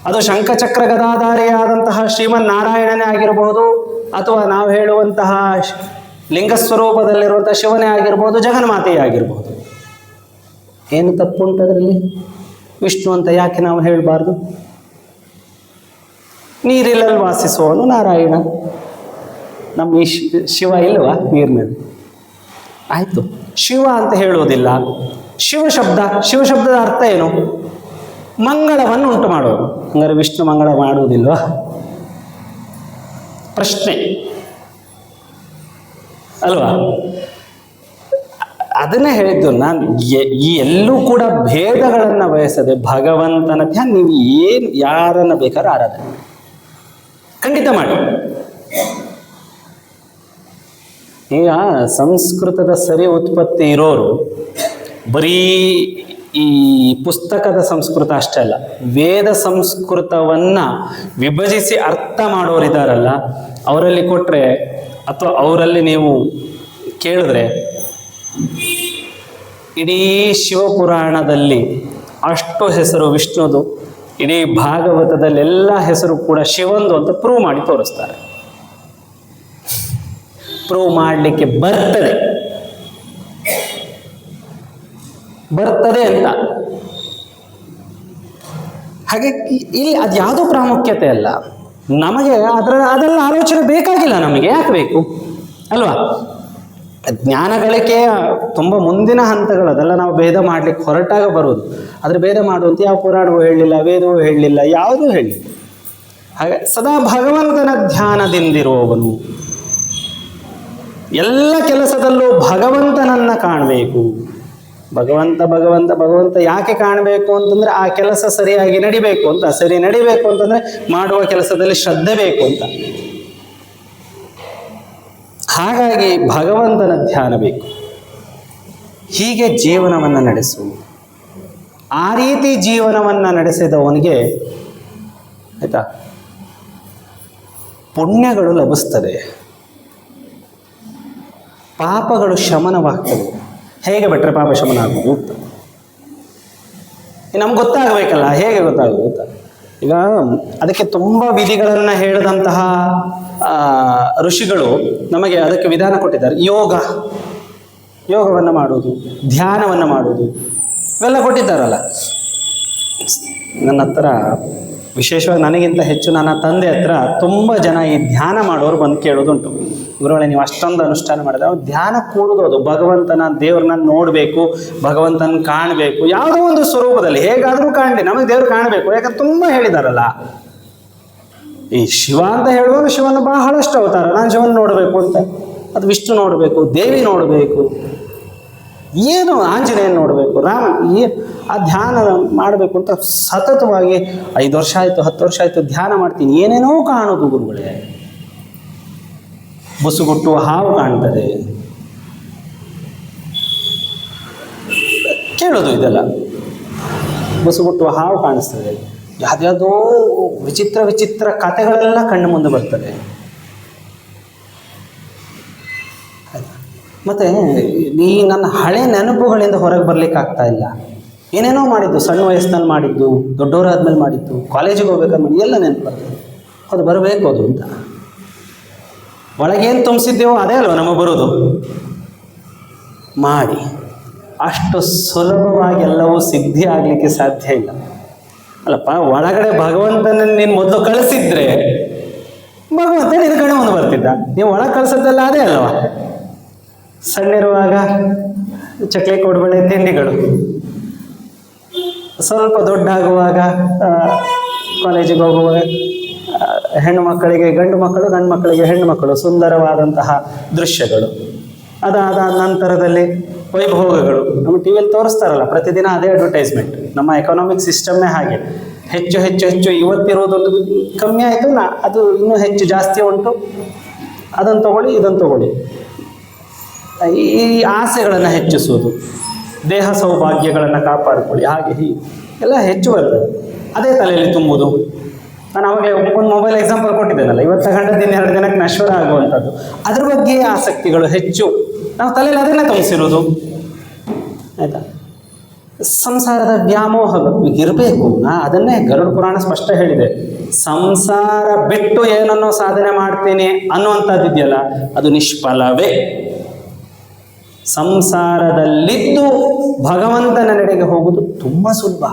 ಅದು ಶಂಖಚಕ್ರ ಗದಾಧಾರಿಯಾದಂತಹ ಶ್ರೀಮನ್ ನಾರಾಯಣನೇ ಆಗಿರಬಹುದು, ಅಥವಾ ನಾವು ಹೇಳುವಂತಹ ಲಿಂಗಸ್ವರೂಪದಲ್ಲಿರುವಂತಹ ಶಿವನೇ ಆಗಿರ್ಬೋದು, ಜಗನ್ಮಾತೆಯೇ ಆಗಿರ್ಬೋದು. ಏನು ತಪ್ಪುಂಟು ಅದರಲ್ಲಿ? ವಿಷ್ಣು ಅಂತ ಯಾಕೆ ನಾವು ಹೇಳಬಾರ್ದು? ನೀರಿಲ್ಲಲ್ಲಿ ವಾಸಿಸುವವನು ನಾರಾಯಣ, ನಮ್ಮ ಈ ಶಿವ ಇಲ್ವಾ ನೀರಿನಲ್ಲಿ? ಆಯಿತು, ಶಿವ ಅಂತ ಹೇಳುವುದಿಲ್ಲ. ಶಿವಶಬ್ದದ ಅರ್ಥ ಏನು? ಮಂಗಳವನ್ನು ಉಂಟು ಮಾಡೋದು. ಹಂಗಾರೆ ವಿಷ್ಣು ಮಂಗಳ ಮಾಡುವುದಿಲ್ವಾ? ಪ್ರಶ್ನೆ ಅಲ್ವಾ? ಅದನ್ನೇ ಹೇಳಿದ್ದು ನಾನು. ಈ ಎಲ್ಲೂ ಕೂಡ ಭೇದಗಳನ್ನು ಬಯಸದೆ ಭಗವಂತನ ಧ್ಯಾನ ನೀವು ಏನು ಯಾರನ್ನು ಬೇಕಾದ್ರೂ ಆರಾಧನೆ ಖಂಡಿತ ಮಾಡಿ. ಈಗ ಸಂಸ್ಕೃತದ ಸರಿ ಉತ್ಪತ್ತಿ ಇರೋರು ಬರೀ ಈ ಪುಸ್ತಕದ ಸಂಸ್ಕೃತ ಅಷ್ಟೇ ಅಲ್ಲ, ವೇದ ಸಂಸ್ಕೃತವನ್ನು ವಿಭಜಿಸಿ ಅರ್ಥ ಮಾಡೋರಿದ್ದಾರಲ್ಲ, ಅವರಲ್ಲಿ ಕೊಟ್ಟರೆ ಅಥವಾ ಅವರಲ್ಲಿ ನೀವು ಕೇಳಿದ್ರೆ ಇಡೀ ಶಿವಪುರಾಣದಲ್ಲಿ ಅಷ್ಟು ಹೆಸರು ವಿಷ್ಣುದು, ಇಡೀ ಭಾಗವತದಲ್ಲಿ ಎಲ್ಲ ಹೆಸರು ಕೂಡ ಶಿವಂದು ಅಂತ ಪ್ರೂವ್ ಮಾಡಿ ತೋರಿಸ್ತಾರೆ. ಪ್ರೂವ್ ಮಾಡಲಿಕ್ಕೆ ಬರ್ತದೆ ಅಂತ. ಹಾಗೆ ಇಲ್ಲಿ ಅದು ಯಾವುದೋ ಪ್ರಾಮುಖ್ಯತೆ ಅಲ್ಲ, ನಮಗೆ ಅದೆಲ್ಲ ಆಲೋಚನೆ ಬೇಕಾಗಿಲ್ಲ. ನಮಗೆ ಯಾಕೆ ಬೇಕು ಅಲ್ವಾ? ಜ್ಞಾನ ಗಳಿಕೆಯ ತುಂಬ ಮುಂದಿನ ಹಂತಗಳು, ಅದೆಲ್ಲ ನಾವು ಭೇದ ಮಾಡಲಿಕ್ಕೆ ಹೊರಟಾಗ ಬರುವುದು. ಆದರೆ ಭೇದ ಮಾಡುವಂತ ಯಾವ ಪುರಾಣವೂ ಹೇಳಲಿಲ್ಲ, ವೇದವೂ ಹೇಳಲಿಲ್ಲ, ಯಾವುದೂ ಹೇಳಲಿಲ್ಲ. ಹಾಗೆ ಸದಾ ಭಗವಂತನ ಧ್ಯಾನದಿಂದಿರುವವನು ಎಲ್ಲ ಕೆಲಸದಲ್ಲೂ ಭಗವಂತನನ್ನು ಕಾಣಬೇಕು. ಭಗವಂತ ಯಾಕೆ ಕಾಣಬೇಕು ಅಂತಂದರೆ ಆ ಕೆಲಸ ಸರಿಯಾಗಿ ನಡಿಬೇಕು ಅಂತ. ಸರಿ ನಡಿಬೇಕು ಅಂತಂದರೆ ಮಾಡುವ ಕೆಲಸದಲ್ಲಿ ಶ್ರದ್ಧೆ ಬೇಕು ಅಂತ. ಹಾಗಾಗಿ ಭಗವಂತನ ಧ್ಯಾನ ಬೇಕು. ಹೀಗೆ ಜೀವನವನ್ನು ನಡೆಸು. ಆ ರೀತಿ ಜೀವನವನ್ನು ನಡೆಸಿದವನಿಗೆ ಆಯ್ತಾ ಪುಣ್ಯಗಳು ಲಭಿಸ್ತದೆ, ಪಾಪಗಳು ಶಮನವಾಗ್ತದೆ. ಹೇಗೆ ಬಿಟ್ಟರೆ ಪಾಪ ಶಮನ ಆಗುವುದು? ನಮ್ಗೆ ಗೊತ್ತಾಗಬೇಕಲ್ಲ, ಹೇಗೆ ಗೊತ್ತಾ? ಈಗ ಅದಕ್ಕೆ ತುಂಬ ವಿಧಿಗಳನ್ನು ಹೇಳಿದಂತಹ ಋಷಿಗಳು ನಮಗೆ ಅದಕ್ಕೆ ವಿಧಾನ ಕೊಟ್ಟಿದ್ದಾರೆ. ಯೋಗವನ್ನು ಮಾಡುವುದು, ಧ್ಯಾನವನ್ನು ಮಾಡುವುದು, ಇವೆಲ್ಲ ಕೊಟ್ಟಿದ್ದಾರಲ್ಲ. ನನ್ನ ಹತ್ರ ವಿಶೇಷವಾಗಿ ನನಗಿಂತ ಹೆಚ್ಚು ನನ್ನ ತಂದೆ ಹತ್ರ ತುಂಬ ಜನ ಈ ಧ್ಯಾನ ಮಾಡೋರು ಬಂದು ಕೇಳೋದುಂಟು. ಗುರುಗಳೇ, ನೀವು ಅಷ್ಟೊಂದು ಅನುಷ್ಠಾನ ಮಾಡಿದ್ರೆ ಅವ್ರು ಧ್ಯಾನ ಕೂಡುದು, ಅದು ಭಗವಂತನ ದೇವ್ರನ್ನ ನೋಡಬೇಕು, ಭಗವಂತನ ಕಾಣಬೇಕು, ಯಾವುದೋ ಒಂದು ಸ್ವರೂಪದಲ್ಲಿ ಹೇಗಾದರೂ ಕಾಣಲಿ, ನಮಗೆ ದೇವ್ರು ಕಾಣಬೇಕು. ಯಾಕಂದ್ರೆ ತುಂಬ ಹೇಳಿದಾರಲ್ಲ. ಈ ಶಿವ ಅಂತ ಹೇಳುವಾಗ ಶಿವನ ಬಹಳಷ್ಟು ಅವತಾರ. ನಾನು ಶಿವನ ನೋಡಬೇಕು ಅಂತ, ಅದು ವಿಷ್ಣು ನೋಡಬೇಕು, ದೇವಿ ನೋಡಬೇಕು, ಏನು ಆಂಜನೇಯನ ನೋಡಬೇಕು, ರಾಮ, ಆ ಧ್ಯಾನ ಮಾಡಬೇಕು ಅಂತ ಸತತವಾಗಿ 5 ವರ್ಷ ಆಯಿತು, 10 ವರ್ಷ ಆಯಿತು ಧ್ಯಾನ ಮಾಡ್ತೀನಿ. ಏನೇನೋ ಕಾಣೋದು ಗುರುಗಳೇ. ಬುಸುಗುಟ್ಟುವ ಹಾವು ಕಾಣ್ತದೆ, ಕೇಳೋದು ಇದೆಲ್ಲ. ಬುಸುಗುಟ್ಟುವ ಹಾವು ಕಾಣಿಸ್ತದೆ, ಯಾವುದ್ಯಾವುದೋ ವಿಚಿತ್ರ ಕಥೆಗಳೆಲ್ಲ ಕಣ್ಣು ಮುಂದೆ ಬರ್ತದೆ. ಮತ್ತು ಈ ನನ್ನ ಹಳೆ ನೆನಪುಗಳಿಂದ ಹೊರಗೆ ಬರ್ಲಿಕ್ಕೆ ಆಗ್ತಾ ಇಲ್ಲ. ಏನೇನೋ ಮಾಡಿದ್ದು, ಸಣ್ಣ ವಯಸ್ಸಿನಲ್ಲಿ ಮಾಡಿದ್ದು, ದೊಡ್ಡವರಾದ್ಮೇಲೆ ಮಾಡಿದ್ದು, ಕಾಲೇಜಿಗೆ ಹೋಗ್ಬೇಕಾದ್ರೆ ಮಾಡಿ ಎಲ್ಲ ನೆನಪು ಬರ್ತದೆ. ಅದು ಬರಬೇಕು ಅದು ಅಂತ. ಒಳಗೇನು ತುಂಬಿಸಿದ್ದೇವೋ ಅದೇ ಅಲ್ವ ನಮಗೆ ಬರೋದು. ಮಾಡಿ ಅಷ್ಟು ಸುಲಭವಾಗಿ ಎಲ್ಲವೂ ಸಿದ್ಧಿ ಆಗಲಿಕ್ಕೆ ಸಾಧ್ಯ ಇಲ್ಲ ಅಲ್ಲಪ್ಪ. ಒಳಗಡೆ ಭಗವಂತನ ನೀನು ಮೊದಲು ಕಳಿಸಿದ್ರೆ ಭಗವಂತ ನಿನ್ನ ಕಡೆ ಮುಂದೆ ಬರ್ತಿದ್ದ. ನೀವು ಒಳಗೆ ಕಳಿಸೋದೆಲ್ಲ ಅದೇ ಅಲ್ವಾ. ಸಣ್ಣಿರುವಾಗ ಚಕ್ಲಿ ಕೋಡ್ಬಳೆ ತಿಂಡಿಗಳು, ಸ್ವಲ್ಪ ದೊಡ್ಡ ಆಗುವಾಗ ಕಾಲೇಜಿಗೆ ಹೋಗುವಾಗ ಹೆಣ್ಣು ಮಕ್ಕಳಿಗೆ ಗಂಡು ಮಕ್ಕಳು, ಗಂಡು ಮಕ್ಕಳಿಗೆ ಹೆಣ್ಣು ಮಕ್ಕಳು, ಸುಂದರವಾದಂತಹ ದೃಶ್ಯಗಳು. ಅದಾದ ನಂತರದಲ್ಲಿ ವೈಭೋಗಗಳು. ನಮ್ಮ ಟಿ ವಿಯಲ್ಲಿ ತೋರಿಸ್ತಾರಲ್ಲ ಪ್ರತಿದಿನ ಅದೇ ಅಡ್ವರ್ಟೈಸ್ಮೆಂಟ್. ನಮ್ಮ ಎಕನಾಮಿಕ್ ಸಿಸ್ಟಮ್ನೇ ಹಾಗೆ. ಹೆಚ್ಚು ಇವತ್ತಿರೋದೊಂದು ಕಮ್ಮಿ ಆಯಿತು, ಅದು ಇನ್ನೂ ಹೆಚ್ಚು ಜಾಸ್ತಿ ಉಂಟು, ಅದನ್ನು ತಗೊಳ್ಳಿ ಇದನ್ನು ತಗೊಳ್ಳಿ. ಈ ಆಸೆಗಳನ್ನು ಹೆಚ್ಚಿಸೋದು, ದೇಹ ಸೌಭಾಗ್ಯಗಳನ್ನು ಕಾಪಾಡಿಕೊಳ್ಳಿ, ಹಾಗೆ ಹೀಗೆ ಎಲ್ಲ ಹೆಚ್ಚು ಬರ್ತದೆ. ಅದೇ ತಲೆಯಲ್ಲಿ ತುಂಬುವುದು. ನಾನು ಅವಾಗಲೇ ಒಂದು ಮೊಬೈಲ್ ಎಕ್ಸಾಂಪಲ್ ಕೊಟ್ಟಿದ್ದೇನಲ್ಲ, ಇವತ್ತು ತಗೊಂಡದ್ದು 2 ದಿನಕ್ಕೆ ನಶ್ವರ ಆಗುವಂಥದ್ದು. ಅದ್ರ ಬಗ್ಗೆ ಆಸಕ್ತಿಗಳು ಹೆಚ್ಚು, ನಾವು ತಲೆಯಲ್ಲಿ ಅದನ್ನೇ ತುಂಬಿಸಿರೋದು. ಆಯಿತಾ. ಸಂಸಾರದ ವ್ಯಾಮೋಹಗಳು ಇರಬೇಕು. ಅದನ್ನೇ ಗರುಡ ಪುರಾಣ ಸ್ಪಷ್ಟ ಹೇಳಿದೆ. ಸಂಸಾರ ಬಿಟ್ಟು ಏನನ್ನೋ ಸಾಧನೆ ಮಾಡ್ತೇನೆ ಅನ್ನುವಂಥದ್ದು ಇದೆಯಲ್ಲ, ಅದು ನಿಷ್ಫಲವೇ. ಸಂಸಾರದಲ್ಲಿದ್ದು ಭಗವಂತನ ನಡೆಗೆ ಹೋಗುವುದು ತುಂಬ ಸುಲಭ.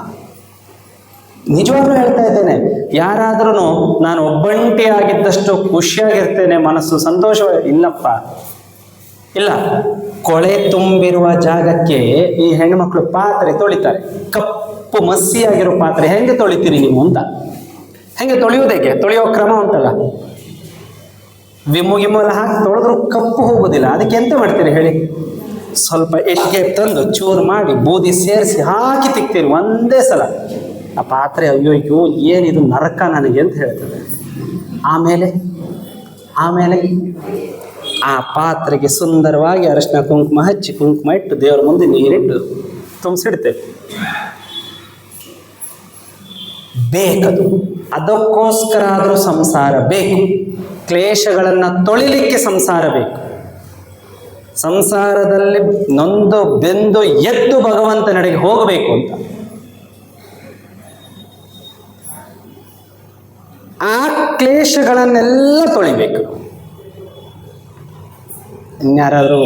ನಿಜವಾಗ್ಲೂ ಹೇಳ್ತಾ ಇದ್ದೇನೆ, ಯಾರಾದ್ರೂ ನಾನು ಒಬ್ಬಂಟಿಯಾಗಿದ್ದಷ್ಟು ಖುಷಿಯಾಗಿರ್ತೇನೆ, ಮನಸ್ಸು ಸಂತೋಷ ಇಲ್ಲಪ್ಪ, ಇಲ್ಲ. ಕೊಳೆ ತುಂಬಿರುವ ಜಾಗಕ್ಕೆ ಈ ಹೆಣ್ಮಕ್ಳು ಪಾತ್ರೆ ತೊಳಿತಾರೆ. ಕಪ್ಪು ಮಸಿಯಾಗಿರೋ ಪಾತ್ರೆ ಹೆಂಗೆ ತೊಳಿತೀರಿ ನೀವು ಅಂತ. ಹೆಂಗೆ ತೊಳೆಯುವುದೇಗೆ? ತೊಳೆಯೋ ಕ್ರಮ ಉಂಟಲ್ಲ, ಗಿಮ್ಮು ಹಾಕಿ ತೊಳೆದ್ರೂ ಕಪ್ಪು ಹೋಗೋದಿಲ್ಲ. ಅದಕ್ಕೆ ಎಂತ ಮಾಡ್ತೀರಿ ಹೇಳಿ? ಸ್ವಲ್ಪ ಎಟ್ಟಿಗೆ ತಂದು ಚೂರು ಮಾಡಿ ಬೂದಿ ಸೇರಿಸಿ ಹಾಕಿ ತಿಕ್ತೀರಿ ಒಂದೇ ಸಲ. ಆ ಪಾತ್ರೆ ಅಯ್ಯೋ ಏನಿದು ನರಕ ನನಗೆ ಅಂತ ಹೇಳ್ತದೆ. ಆಮೇಲೆ ಆ ಪಾತ್ರೆಗೆ ಸುಂದರವಾಗಿ ಅರಶಿನ ಕುಂಕುಮ ಹಚ್ಚಿ, ಕುಂಕುಮ ಇಟ್ಟು ದೇವರ ಮುಂದೆ ನೀರಿಟ್ಟು ತುಂಬಿಸಿಡ್ತೇವೆ. ಬೇಕದು. ಅದಕ್ಕೋಸ್ಕರ ಆದರೂ ಸಂಸಾರ ಬೇಕು. ಕ್ಲೇಶಗಳನ್ನು ತೊಳಿಲಿಕ್ಕೆ ಸಂಸಾರ ಬೇಕು. ಸಂಸಾರದಲ್ಲಿ ನೊಂದು ಬೆಂದು ಎದ್ದು ಭಗವಂತನೆಡೆಗೆ ಹೋಗಬೇಕು ಅಂತ. ಆ ಕ್ಲೇಶಗಳನ್ನೆಲ್ಲ ತೊಳಿಬೇಕು. ಇನ್ಯಾರಾದರೂ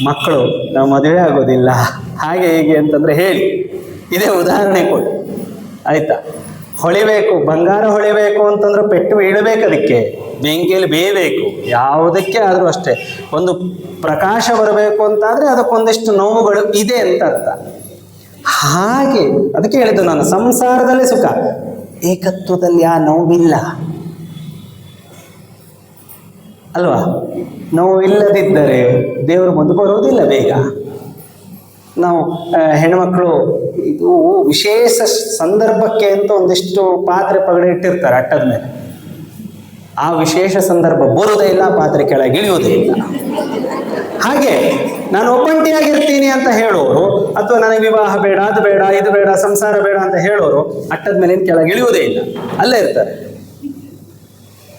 ಮಕ್ಕಳು ನಾವು ಮದುವೆ ಆಗೋದಿಲ್ಲ ಹಾಗೆ ಹೀಗೆ ಅಂತಂದರೆ ಹೇಳಿ, ಇದೇ ಉದಾಹರಣೆ ಕೊಡಿ ಆಯಿತಾ. ಹೊಳಿಬೇಕು, ಬಂಗಾರ ಹೊಳಿಬೇಕು ಅಂತಂದ್ರೆ ಪೆಟ್ಟು ಇಡಬೇಕು, ಅದಕ್ಕೆ ಬೆಂಕಿಯಲ್ಲಿ ಬೇಯಬೇಕು. ಯಾವುದಕ್ಕೆ ಆದರೂ ಅಷ್ಟೇ, ಒಂದು ಪ್ರಕಾಶ ಬರಬೇಕು ಅಂತಾದರೆ ಅದಕ್ಕೊಂದಿಷ್ಟು ನೋವುಗಳು ಇದೆ ಅಂತ ಅರ್ಥ. ಹಾಗೆ ಅದಕ್ಕೆ ಹೇಳಿದ್ದು ನಾನು, ಸಂಸಾರದಲ್ಲಿ ಸುಖ, ಏಕತ್ವದಲ್ಲಿ ಆ ನೋವಿಲ್ಲ ಅಲ್ವಾ. ನೋವಿಲ್ಲದಿದ್ದರೆ ದೇವರು ಮುಂದೆ ಬರೋದಿಲ್ಲ ಬೇಗ. ನಾವು ಹೆಣ್ಮಕ್ಳು ಇದು ವಿಶೇಷ ಸಂದರ್ಭಕ್ಕೆ ಅಂತ ಒಂದಿಷ್ಟು ಪಾತ್ರೆ ಪಗಡೆ ಇಟ್ಟಿರ್ತಾರೆ ಅಟ್ಟದ ಮೇಲೆ. ಆ ವಿಶೇಷ ಸಂದರ್ಭ ಬರೋದೇ ಇಲ್ಲ, ಪಾತ್ರೆ ಕೆಳಗೆ ಇಳಿಯೋದೇ ಇಲ್ಲ. ಹಾಗೆ ನಾನು ಒಬ್ಬಂಟಿಯಾಗಿರ್ತೀನಿ ಅಂತ ಹೇಳೋರು, ಅಥವಾ ನನಗೆ ವಿವಾಹ ಬೇಡ, ಅದು ಬೇಡ, ಇದು ಬೇಡ, ಸಂಸಾರ ಬೇಡ ಅಂತ ಹೇಳೋರು ಅಟ್ಟದ ಮೇಲೆ ಕೆಳಗೆ ಇಳಿಯೋದೇ ಇಲ್ಲ, ಅಲ್ಲೇ ಇರ್ತಾರೆ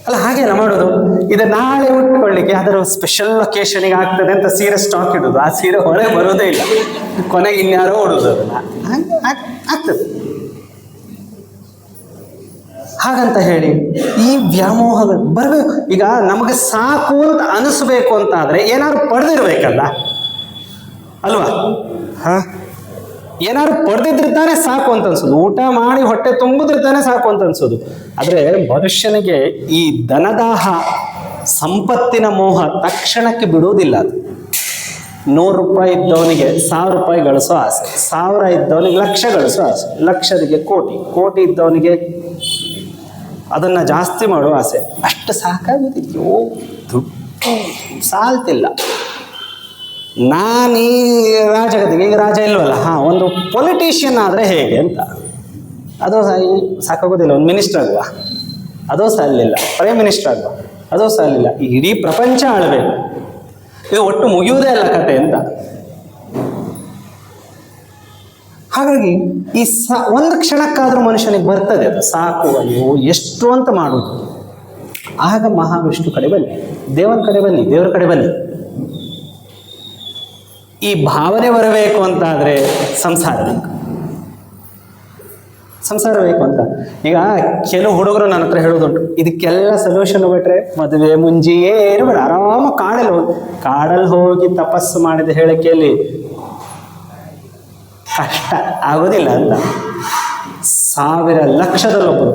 ಅಲ್ಲ. ಹಾಗೆ ಎಲ್ಲ ಮಾಡೋದು. ಇದು ನಾಳೆ ಉಟ್ಕೊಳ್ಳಿಕ್ಕೆ ಅದರ ಸ್ಪೆಷಲ್ ಒಕೇಶನಿಗೆ ಆಗ್ತದೆ ಅಂತ ಸೀರೆ ಸ್ಟಾಕ್ ಇಡೋದು, ಆ ಸೀರೆ ಹೊರಗೆ ಬರೋದೇ ಇಲ್ಲ, ಕೊನೆಗೆ ಇನ್ಯಾರೋ ಉಡೋದು ಅದನ್ನು. ಆಗ್ತದೆ. ಹಾಗಂತ ಹೇಳಿ ಈ ವ್ಯಾಮೋಹಗಳು ಬರಬೇಕು. ಈಗ ನಮಗೆ ಸಾಕು ಅಂತ ಅನಿಸ್ಬೇಕು ಅಂತಾದರೆ ಏನಾದ್ರು ಪಡೆದಿರ್ಬೇಕಲ್ಲ ಅಲ್ವಾ? ಏನಾದ್ರು ಪಡೆದಿದ್ದಿರ್ತಾನೆ ಸಾಕು ಅಂತ ಅನ್ಸೋದು, ಊಟ ಮಾಡಿ ಹೊಟ್ಟೆ ತುಂಬಿದಿರ್ತಾನೆ ಸಾಕು ಅಂತ ಅನ್ಸೋದು. ಆದರೆ ಮನುಷ್ಯನಿಗೆ ಈ ಧನದಾಹ, ಸಂಪತ್ತಿನ ಮೋಹ ತಕ್ಷಣಕ್ಕೆ ಬಿಡುವುದಿಲ್ಲ. ಅದು 100 ರೂಪಾಯಿ ಇದ್ದವನಿಗೆ 1000 ರೂಪಾಯಿ ಗಳಿಸೋ ಆಸೆ, 1000 ಇದ್ದವನಿಗೆ ಲಕ್ಷ ಗಳಿಸೋ ಆಸೆ, ಲಕ್ಷದಿಗೆ ಕೋಟಿ, ಕೋಟಿ ಇದ್ದವನಿಗೆ ಅದನ್ನು ಜಾಸ್ತಿ ಮಾಡೋ ಆಸೆ. ಅಷ್ಟು ಸಾಕಾಗುತ್ತಿದ್ಯೋ, ದುಡ್ಡು ಸಾಲ್ತಿಲ್ಲ. ನಾನು ಈ ರಾಜಗತಿಗೆ, ಈಗ ರಾಜ ಇಲ್ವಲ್ಲ, ಒಂದು ಪೊಲಿಟಿಷಿಯನ್ ಆದರೆ ಹೇಗೆ ಅಂತ, ಅದು ಸಾಕಾಗೋದಿಲ್ಲ. ಒಂದು ಮಿನಿಸ್ಟರ್ ಆಗುವ, ಅದೋ ಸಾಲಿಲ್ಲ. ಪ್ರೈಮ್ ಮಿನಿಸ್ಟರ್ ಆಗುವ, ಅದೋ ಸಾಲಿಲ್ಲ. ಈ ಇಡೀ ಪ್ರಪಂಚ ಆಳಬೇಕು, ಇದು ಒಟ್ಟು ಮುಗಿಯುವುದೇ ಅಲ್ಲ ಕತೆ ಅಂತ. ಹಾಗಾಗಿ ಈ ಒಂದು ಕ್ಷಣಕ್ಕಾದ್ರೂ ಮನುಷ್ಯನಿಗೆ ಬರ್ತದೆ ಅದು, ಸಾಕು ಅಯ್ಯೋ ಎಷ್ಟು ಅಂತ ಮಾಡುವುದು. ಆಗ ಮಹಾವಿಷ್ಣು ಕಡೆ ಬನ್ನಿ, ದೇವನ ಕಡೆ ಬನ್ನಿ, ದೇವರ ಕಡೆ ಬನ್ನಿ. ಈ ಭಾವನೆ ಬರಬೇಕು ಅಂತಾದರೆ ಸಂಸಾರ ಬೇಕು, ಸಂಸಾರ ಬೇಕು ಅಂತ. ಈಗ ಕೆಲವು ಹುಡುಗರು ನನ್ನ ಹತ್ರ ಹೇಳೋದುಂಟು, ಇದಕ್ಕೆಲ್ಲ ಸೊಲ್ಯೂಷನ್ ಬಿಟ್ರೆ ಮದುವೆ ಮುಂಜಿ ಏನು ಬೇಡ, ಆರಾಮ ಕಾಡಲ್ಲಿ ಹೋಗಿ ತಪಸ್ಸು ಮಾಡಿದ ಹೇಳಿಕೆಯಲ್ಲಿ ಕಷ್ಟ ಆಗೋದಿಲ್ಲ ಅಂತ. 1000 ಲಕ್ಷದಲ್ಲೊಬ್ಬರು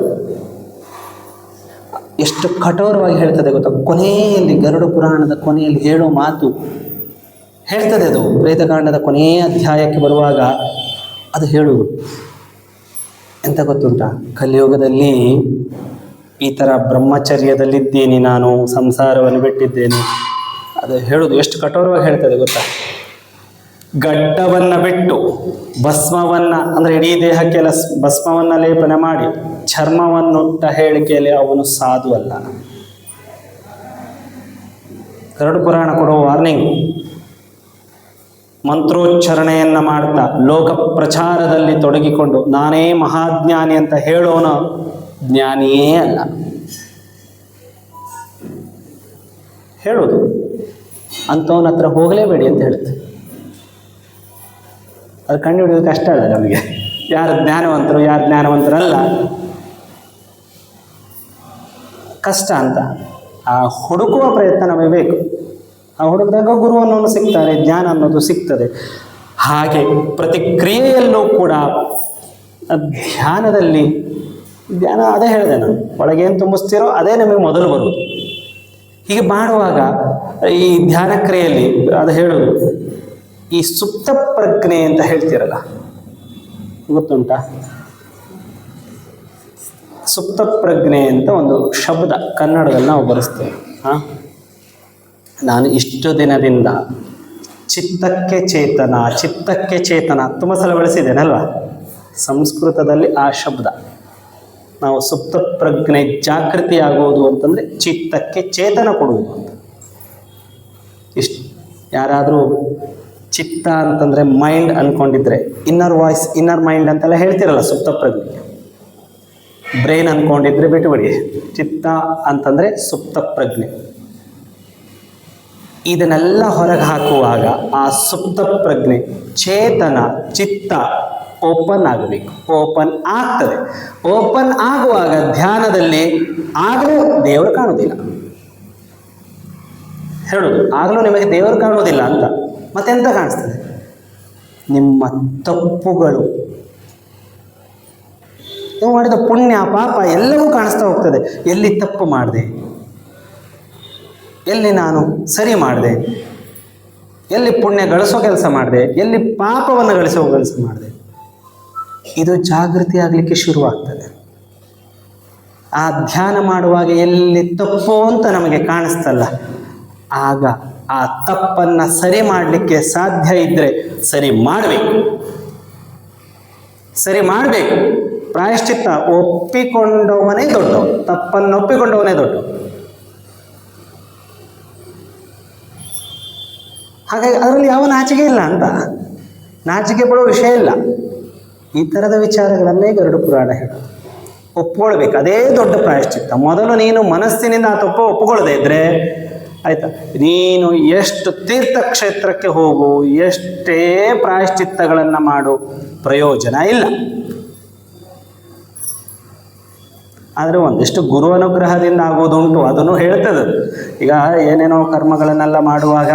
ಎಷ್ಟು ಕಠೋರವಾಗಿ ಹೇಳ್ತದೆ ಗೊತ್ತಾ? ಕೊನೆಯಲ್ಲಿ ಗರುಡ ಪುರಾಣದ ಕೊನೆಯಲ್ಲಿ ಹೇಳೋ ಮಾತು ಹೇಳ್ತದೆ. ಅದು ಪ್ರೇತಕಾಂಡದ ಕೊನೆಯ ಅಧ್ಯಾಯಕ್ಕೆ ಬರುವಾಗ ಅದು ಹೇಳುವುದು ಎಂತ ಗೊತ್ತುಂಟ? ಕಲಿಯುಗದಲ್ಲಿ ಈ ಥರ ಬ್ರಹ್ಮಚರ್ಯದಲ್ಲಿದ್ದೇನೆ, ನಾನು ಸಂಸಾರವನ್ನು ಬಿಟ್ಟಿದ್ದೇನೆ. ಅದು ಹೇಳುವುದು ಎಷ್ಟು ಕಠೋರವಾಗಿ ಹೇಳ್ತದೆ ಗೊತ್ತಾ? ಗಡ್ಡವನ್ನು ಬಿಟ್ಟು ಭಸ್ಮವನ್ನು, ಅಂದರೆ ಇಡೀ ದೇಹಕ್ಕೆಲ್ಲ ಭಸ್ಮವನ್ನು ಲೇಪನ ಮಾಡಿ ಚರ್ಮವನ್ನುಟ್ಟ ಹೇಳಿಕೆಯಲ್ಲಿ ಅವನು ಸಾಧು ಅಲ್ಲ. ಗರುಡ ಪುರಾಣ ಕೊಡುವ ವಾರ್ನಿಂಗ್. ಮಂತ್ರೋಚ್ಚಾರಣೆಯನ್ನು ಮಾಡ್ತಾ ಲೋಕ ಪ್ರಚಾರದಲ್ಲಿ ತೊಡಗಿಕೊಂಡು ನಾನೇ ಮಹಾಜ್ಞಾನಿ ಅಂತ ಹೇಳೋನು ಜ್ಞಾನಿಯೇ ಅಲ್ಲ. ಹೇಳೋದು ಅಂಥವನ ಹತ್ರ ಹೋಗಲೇಬೇಡಿ ಅಂತ ಹೇಳುತ್ತೆ. ಅದು ಕಂಡು ಹಿಡಿಯೋದು ಕಷ್ಟ ಅಲ್ಲ ನಮಗೆ, ಯಾರು ಜ್ಞಾನವಂತರು ಯಾರು ಜ್ಞಾನವಂತರಲ್ಲ ಕಷ್ಟ ಅಂತ. ಆ ಹುಡುಕುವ ಪ್ರಯತ್ನ ನಮಗೆ ಬೇಕು. ಆ ಹುಡುಕಿದಾಗ ಗುರು ಅನ್ನೋನು ಸಿಗ್ತಾರೆ, ಜ್ಞಾನ ಅನ್ನೋದು ಸಿಗ್ತದೆ. ಹಾಗೆ ಪ್ರತಿಕ್ರಿಯೆಯಲ್ಲೂ ಕೂಡ ಧ್ಯಾನದಲ್ಲಿ, ಧ್ಯಾನ ಅದೇ ಹೇಳಿದೆ ನಾನು, ಒಳಗೇನು ತುಂಬಿಸ್ತೀರೋ ಅದೇ ನಮಗೆ ಮೊದಲು ಬರುವುದು. ಹೀಗೆ ಮಾಡುವಾಗ ಈ ಧ್ಯಾನ ಕ್ರಿಯೆಯಲ್ಲಿ ಅದು ಹೇಳೋದು, ಈ ಸುಪ್ತ ಪ್ರಜ್ಞೆ ಅಂತ ಹೇಳ್ತೀರಲ್ಲ, ಗೊತ್ತುಂಟಾ? ಸುಪ್ತ ಪ್ರಜ್ಞೆ ಅಂತ ಒಂದು ಶಬ್ದ ಕನ್ನಡದಲ್ಲಿ ನಾವು ಬರೆಸ್ತೇವೆ. ನಾನು ಇಷ್ಟು ದಿನದಿಂದ ಚಿತ್ತಕ್ಕೆ ಚೇತನ, ಚಿತ್ತಕ್ಕೆ ಚೇತನ ತುಂಬ ಸಲ ಬಳಸಿದ್ದೇನಲ್ವ? ಸಂಸ್ಕೃತದಲ್ಲಿ ಆ ಶಬ್ದ ನಾವು ಸುಪ್ತ ಪ್ರಜ್ಞೆ ಜಾಗೃತಿ ಆಗುವುದು ಅಂತಂದರೆ ಚಿತ್ತಕ್ಕೆ ಚೇತನ ಕೊಡುವುದು ಅಂತ. ಇಷ್ಟು ಯಾರಾದರೂ ಚಿತ್ತ ಅಂತಂದರೆ ಮೈಂಡ್ ಅಂದ್ಕೊಂಡಿದ್ರೆ, ಇನ್ನರ್ ವಾಯ್ಸ್, ಇನ್ನರ್ ಮೈಂಡ್ ಅಂತೆಲ್ಲ ಹೇಳ್ತಿರಲ್ಲ ಸುಪ್ತ ಪ್ರಜ್ಞೆ. ಬ್ರೈನ್ ಅಂದ್ಕೊಂಡಿದ್ರೆ ಬಿಟ್ಟುಬಿಡಿ, ಚಿತ್ತ ಅಂತಂದರೆ ಸುಪ್ತ ಪ್ರಜ್ಞೆ. ಇದನ್ನೆಲ್ಲ ಹೊರಗೆ ಹಾಕುವಾಗ ಆ ಸುಪ್ತ ಪ್ರಜ್ಞೆ, ಚೇತನ, ಚಿತ್ತ ಓಪನ್ ಆಗಬೇಕು. ಓಪನ್ ಆಗ್ತದೆ. ಓಪನ್ ಆಗುವಾಗ ಧ್ಯಾನದಲ್ಲಿ ಆಗಲೂ ದೇವರು ಕಾಣುವುದಿಲ್ಲ. ಹೇಳೋದು ಆಗಲೂ ನಿಮಗೆ ದೇವರು ಕಾಣುವುದಿಲ್ಲ ಅಂತ. ಮತ್ತೆಂತ ಕಾಣಿಸ್ತದೆ? ನಿಮ್ಮ ತಪ್ಪುಗಳು, ನೀವು ಮಾಡಿದ ಪುಣ್ಯ ಪಾಪ ಎಲ್ಲವೂ ಕಾಣಿಸ್ತಾ ಹೋಗ್ತದೆ. ಎಲ್ಲಿ ತಪ್ಪು ಮಾಡಿದೆ, ಎಲ್ಲಿ ನಾನು ಸರಿ ಮಾಡಿದೆ, ಎಲ್ಲಿ ಪುಣ್ಯ ಗಳಿಸೋ ಕೆಲಸ ಮಾಡಿದೆ, ಎಲ್ಲಿ ಪಾಪವನ್ನು ಗಳಿಸೋ ಕೆಲಸ ಮಾಡಿದೆ, ಇದು ಜಾಗೃತಿ ಆಗಲಿಕ್ಕೆ ಶುರುವಾಗ್ತದೆ. ಆ ಧ್ಯಾನ ಮಾಡುವಾಗ ಎಲ್ಲಿ ತಪ್ಪು ಅಂತ ನಮಗೆ ಕಾಣಿಸ್ತಲ್ಲ, ಆಗ ಆ ತಪ್ಪನ್ನು ಸರಿ ಮಾಡಲಿಕ್ಕೆ ಸಾಧ್ಯ ಇದ್ದರೆ ಸರಿ ಮಾಡಬೇಕು. ಸರಿ ಮಾಡಬೇಕು. ಪ್ರಾಯಶ್ಚಿತ್ತ ಒಪ್ಪಿಕೊಂಡವನೇ ದೊಡ್ಡ, ತಪ್ಪನ್ನು ಒಪ್ಪಿಕೊಂಡವನೇ ದೊಡ್ಡ. ಹಾಗಾಗಿ ಅದರಲ್ಲಿ ಯಾವ ನಾಚಿಕೆ ಇಲ್ಲ ಅಂತ, ನಾಚಿಕೆ ಪಡೋ ವಿಷಯ ಇಲ್ಲ. ಈ ಥರದ ವಿಚಾರಗಳನ್ನೇ ಗರುಡ ಪುರಾಣ ಹೇಳೋದು. ಒಪ್ಕೊಳ್ಬೇಕು, ಅದೇ ದೊಡ್ಡ ಪ್ರಾಯಶ್ಚಿತ್ತ. ಮೊದಲು ನೀನು ಮನಸ್ಸಿನಿಂದ ಆ ತಪ್ಪು ಒಪ್ಪಿಕೊಳ್ಳದೆ ಇದ್ದರೆ ಆಯಿತಾ, ನೀನು ಎಷ್ಟು ತೀರ್ಥಕ್ಷೇತ್ರಕ್ಕೆ ಹೋಗು, ಎಷ್ಟೇ ಪ್ರಾಯಶ್ಚಿತ್ತಗಳನ್ನು ಮಾಡು, ಪ್ರಯೋಜನ ಇಲ್ಲ. ಆದರೆ ಒಂದಿಷ್ಟು ಗುರು ಅನುಗ್ರಹದಿಂದ ಆಗೋದುಂಟು, ಅದನ್ನು ಹೇಳ್ತದೆ. ಈಗ ಏನೇನೋ ಕರ್ಮಗಳನ್ನೆಲ್ಲ ಮಾಡುವಾಗ